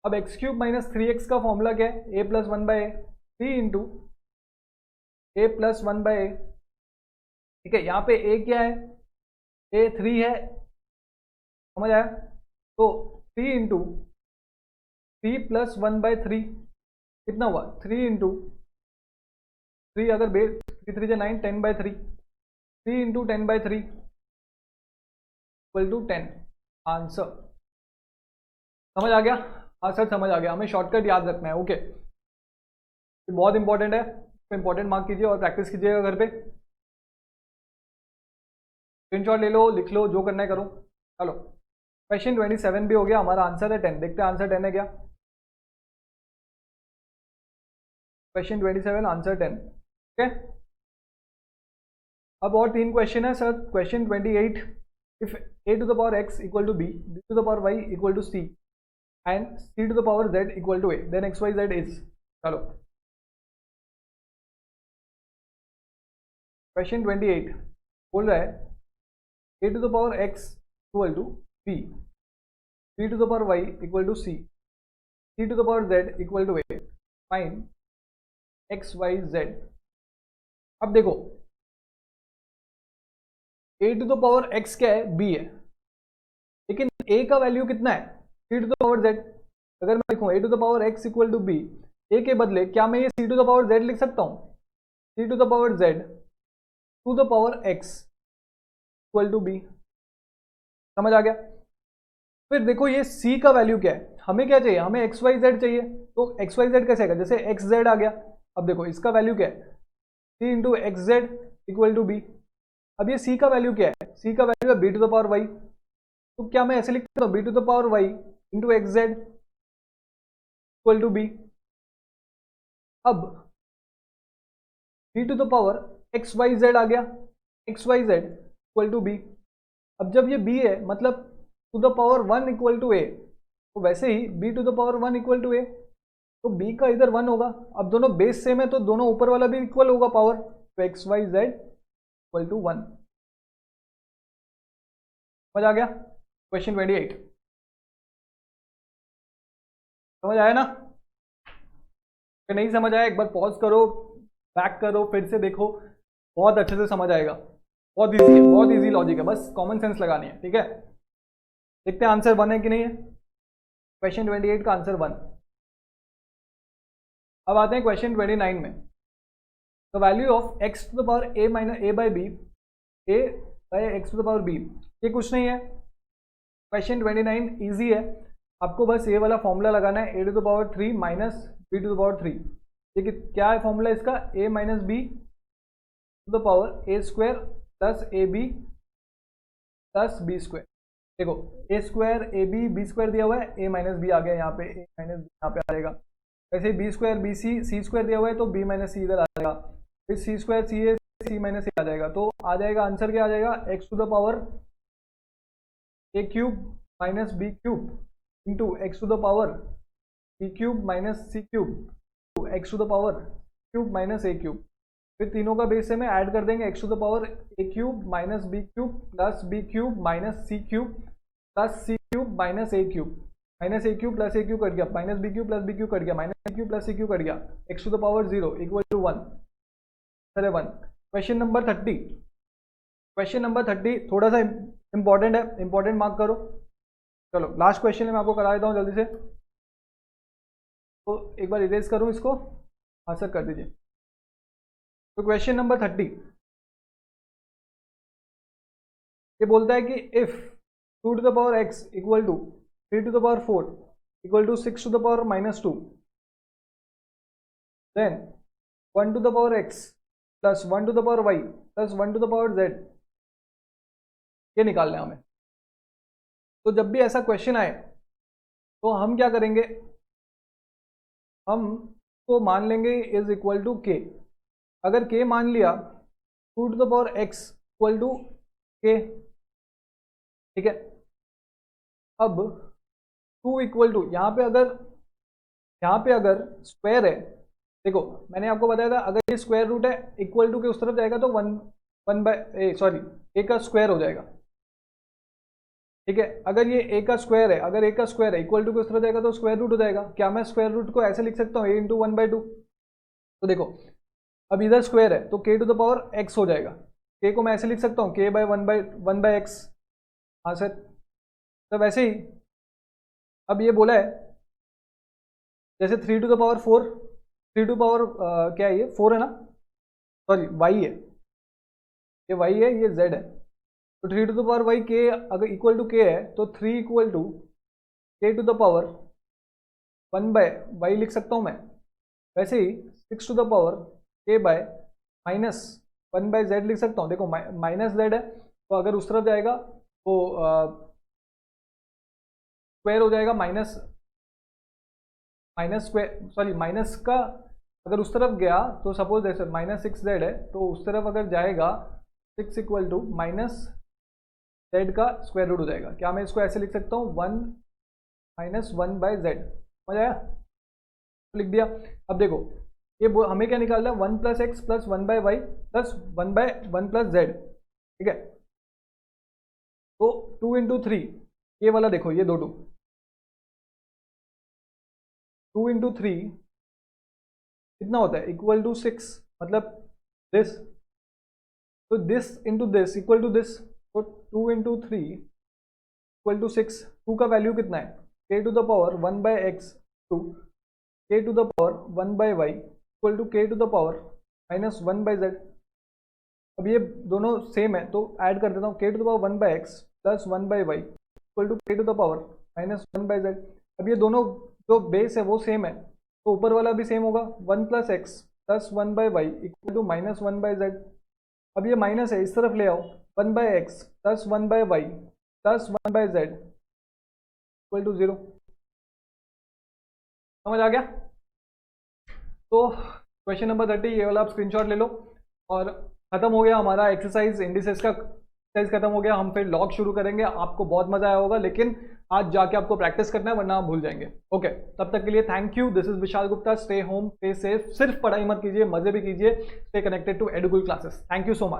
[SPEAKER 1] अब x क्यूब माइनस 3x का फॉर्मूला क्या है, a plus 1/a, 3 into a plus 1/a। ठीक है, यहाँ पे a क्या है, a 3 है, समझ आया? तो 3 इंटू 3 प्लस 1/3 कितना हुआ, 3 इंटू 3 अगर base 3 3 9 10/3, 3 into 10/3 equal to 10। Answer समझ आ गया? हाँ सर समझ आ गया। हमें शॉर्टकट याद रखना है, ओके ये बहुत इंपॉर्टेंट है, इंपॉर्टेंट मार्क कीजिए और प्रैक्टिस कीजिएगा घर पे। स्क्रीनशॉट ले लो, लिख लो, जो करना है करो। चलो क्वेश्चन 27 भी हो गया, हमारा आंसर है 10। देखते हैं आंसर 10 है क्या। Question 27 answer 10। ओके, अब और 3 क्वेश्चन है sir. Question 28, if a to the power x equal to b, b to the power y equal to c and c to the power z equal to a, then X Y Z is. चलो question 28 बोल रहा है a to the power x equal to b, b to the power y equal to c, c to the power z equal to a, find x Y Z. अब देखो a to the power x क्या है, b है, लेकिन a का value कितना है, c to the power z। अगर मैं लिखूं a to the power x equal to b, a के बदले क्या मैं ये c to the power z लिख सकता हूं, c to the power z to the power x equal to b। समझ आ गया। फिर देखो ये c का वैल्यू क्या है, हमें क्या चाहिए, हमें एक्स वाई जेड चाहिए। तो एक्स वाई जेड कैसे आएगा, जैसे एक्स जेड आ गया। अब देखो इसका वैल्यू क्या है, c into X Z equal to B. अब ये c का वैल्यू क्या है, c का वैल्यू है b to the power y। तो क्या मैं ऐसे लिख सकता हूँ b to the power y into X Z equal to b। अब b to the power X Y Z आ गया, X Y Z equal to b। अब जब ये b है मतलब to the power 1 equal to a, तो वैसे ही b to the power 1 equal to a, तो b का इधर 1 होगा। अब दोनों बेस सेम है तो दोनों ऊपर वाला भी इक्वल होगा पावर, तो X Y Z equal to 1। समझ आ गया। क्वेश्चन 28 समझ आया ना, अगर नहीं समझ आया एक बार पॉज करो, बैक करो, फिर से देखो, बहुत अच्छे से समझ आएगा। बहुत इजी है, बहुत इजी लॉजिक है, बस कॉमन सेंस लगानी है। ठीक है, देखते हैं आंसर 1 है कि नहीं है। क्वेश्चन 28 का आंसर 1। अब आते हैं क्वेश्चन 29 में। The value of X to the power A minus A by B, A by X to the power B, ये कुछ नहीं है। क्वेश्चन 29 इजी है, आपको बस ये वाला फॉर्मूला लगाना है, A to the power 3 minus B to the power 3। ठीक है, क्या है फॉर्मूला इसका, A minus B to the power A square plus A B plus B square. देखो A square A B B square दिया हुआ है, ए माइनस बी आ गया यहाँ पे, ए माइनस बी यहाँ पे आ जाएगा। वैसे बी स्क्वायर बी सी, सी स्क्वायर दिया हुआ है तो बी माइनस सी इधर आ जाएगा, फिर सी स्क्वायर सी ए सी माइनस सी आ जाएगा। तो आ जाएगा आंसर क्या आ जाएगा, X to the power A cube minus B cube into x to the power B cube minus C cube X to the power cube minus A cube. फिर तीनों का बेस से में ऐड कर देंगे, X to the power A cube minus B cube plus B cube minus C cube plus C cube minus A cube, minus A cube plus A cube cut गया, minus B cube plus B cube cut गया, minus C cube plus C cube cut गया, X to the power 0 equal to 1। Sir 1। Question number 30, question number 30 थोड़ा सा important है, important mark करो। चलो last question मैं आपको करा देता हूँ जल्दी से, तो एक बार इरेज करूँ इसको, हाँ सर कर दीजिए। तो क्वेश्चन नंबर 30 ये बोलता है कि if 2 to the power X equal to 3 to the power 4 equal to 6 to the power minus 2, then 1 to the power X plus 1 to the power Y plus 1 to the power Z, ये निकालना है हमें। तो जब भी ऐसा question आए तो हम क्या करेंगे, हम तो मान लेंगे इज इक्वल टू के। अगर के मान लिया 2 to the power X equal to K, ठीक है। अब 2 इक्वल टू यहाँ पे अगर स्क्वायर है, देखो मैंने आपको बताया था अगर ये स्क्वायर रूट है इक्वल टू के उस तरफ जाएगा तो वन बाय सॉरी ए का स्क्वायर हो जाएगा। ठीक है, अगर ये ए का स्क्वायर है, अगर ए का स्क्वायर है इक्वल टू के उस तरफ जाएगा तो स्क्वायर रूट हो जाएगा। क्या मैं स्क्वायर रूट को ऐसे लिख सकता हूँ ए इंटू 1/2। तो देखो अब इधर स्क्वायर है तो के टू द पावर एक्स हो जाएगा, के को मैं ऐसे लिख सकता हूँ के बाय 1 बाय एक्स। हाँ सर, तो वैसे ही अब ये बोला है जैसे 3 to the power 4, 3 to power क्या है ये 4 है ना, सॉरी वाई है, ये वाई है ये जेड है। तो 3 टू द पावर वाई के अगर इक्वल टू के है तो 3 equal to k to the power 1 by y लिख सकता हूँ मैं। वैसे ही 6 to the power k by minus 1 by z लिख सकता हूँ। देखो माइनस जेड है तो अगर उस तरफ जाएगा तो स्क्वायर हो जाएगा माइनस स्क्वायर, सॉरी माइनस का अगर उस तरफ गया तो सपोज ऐसे -6z है, तो उस तरफ अगर जाएगा 6 इक्वल टू माइनस जेड का स्क्वायर रूट हो जाएगा। क्या मैं इसको ऐसे लिख सकता हूँ 1 माइनस 1/z, समझ आया? तो लिख दिया। अब देखो ये हमें क्या निकालना है 1 + x + 1/y प्लस 1/1 + z, ठीक है। तो 2 × 3 ये वाला देखो, ये 2 × 3 कितना होता है इक्वल टू 6, मतलब दिस, तो this into this equal to this, तो 2 × 3 इक्वल टू 6। 2 का वैल्यू कितना है k⁴ 1/x to k⁴ 1/y equal to k⁴ -1/z। अब ये दोनों सेम है तो ऐड कर देता हूँ k⁴ 1/x + 1/y equal to k⁴ -1/z। अब ये दोनों जो बेस है वो सेम है तो ऊपर वाला भी सेम होगा 1 + x + 1/y equal to -1/z। अब ये माइनस है, इस तरफ ले आओ 1/x + 1/y + 1/z equal to 0। समझ आ गया? तो क्वेश्चन नंबर 30 ये वाला आप स्क्रीनशॉट ले लो और खत्म हो गया हमारा एक्सरसाइज इंडिसेस का एक्सरसाइज खत्म हो गया। हम फिर लॉग शुरू करेंगे, आपको बहुत मजा आया होगा, लेकिन आज जाके आपको प्रैक्टिस करना है वरना आप भूल जाएंगे। ओके, तब तक के लिए thank you. This is Vishal Gupta. Stay home, stay safe, सिर्फ पढ़ाई मत कीजिए, मजे भी कीजिए। Stay connected to Edukul classes. Thank you so much.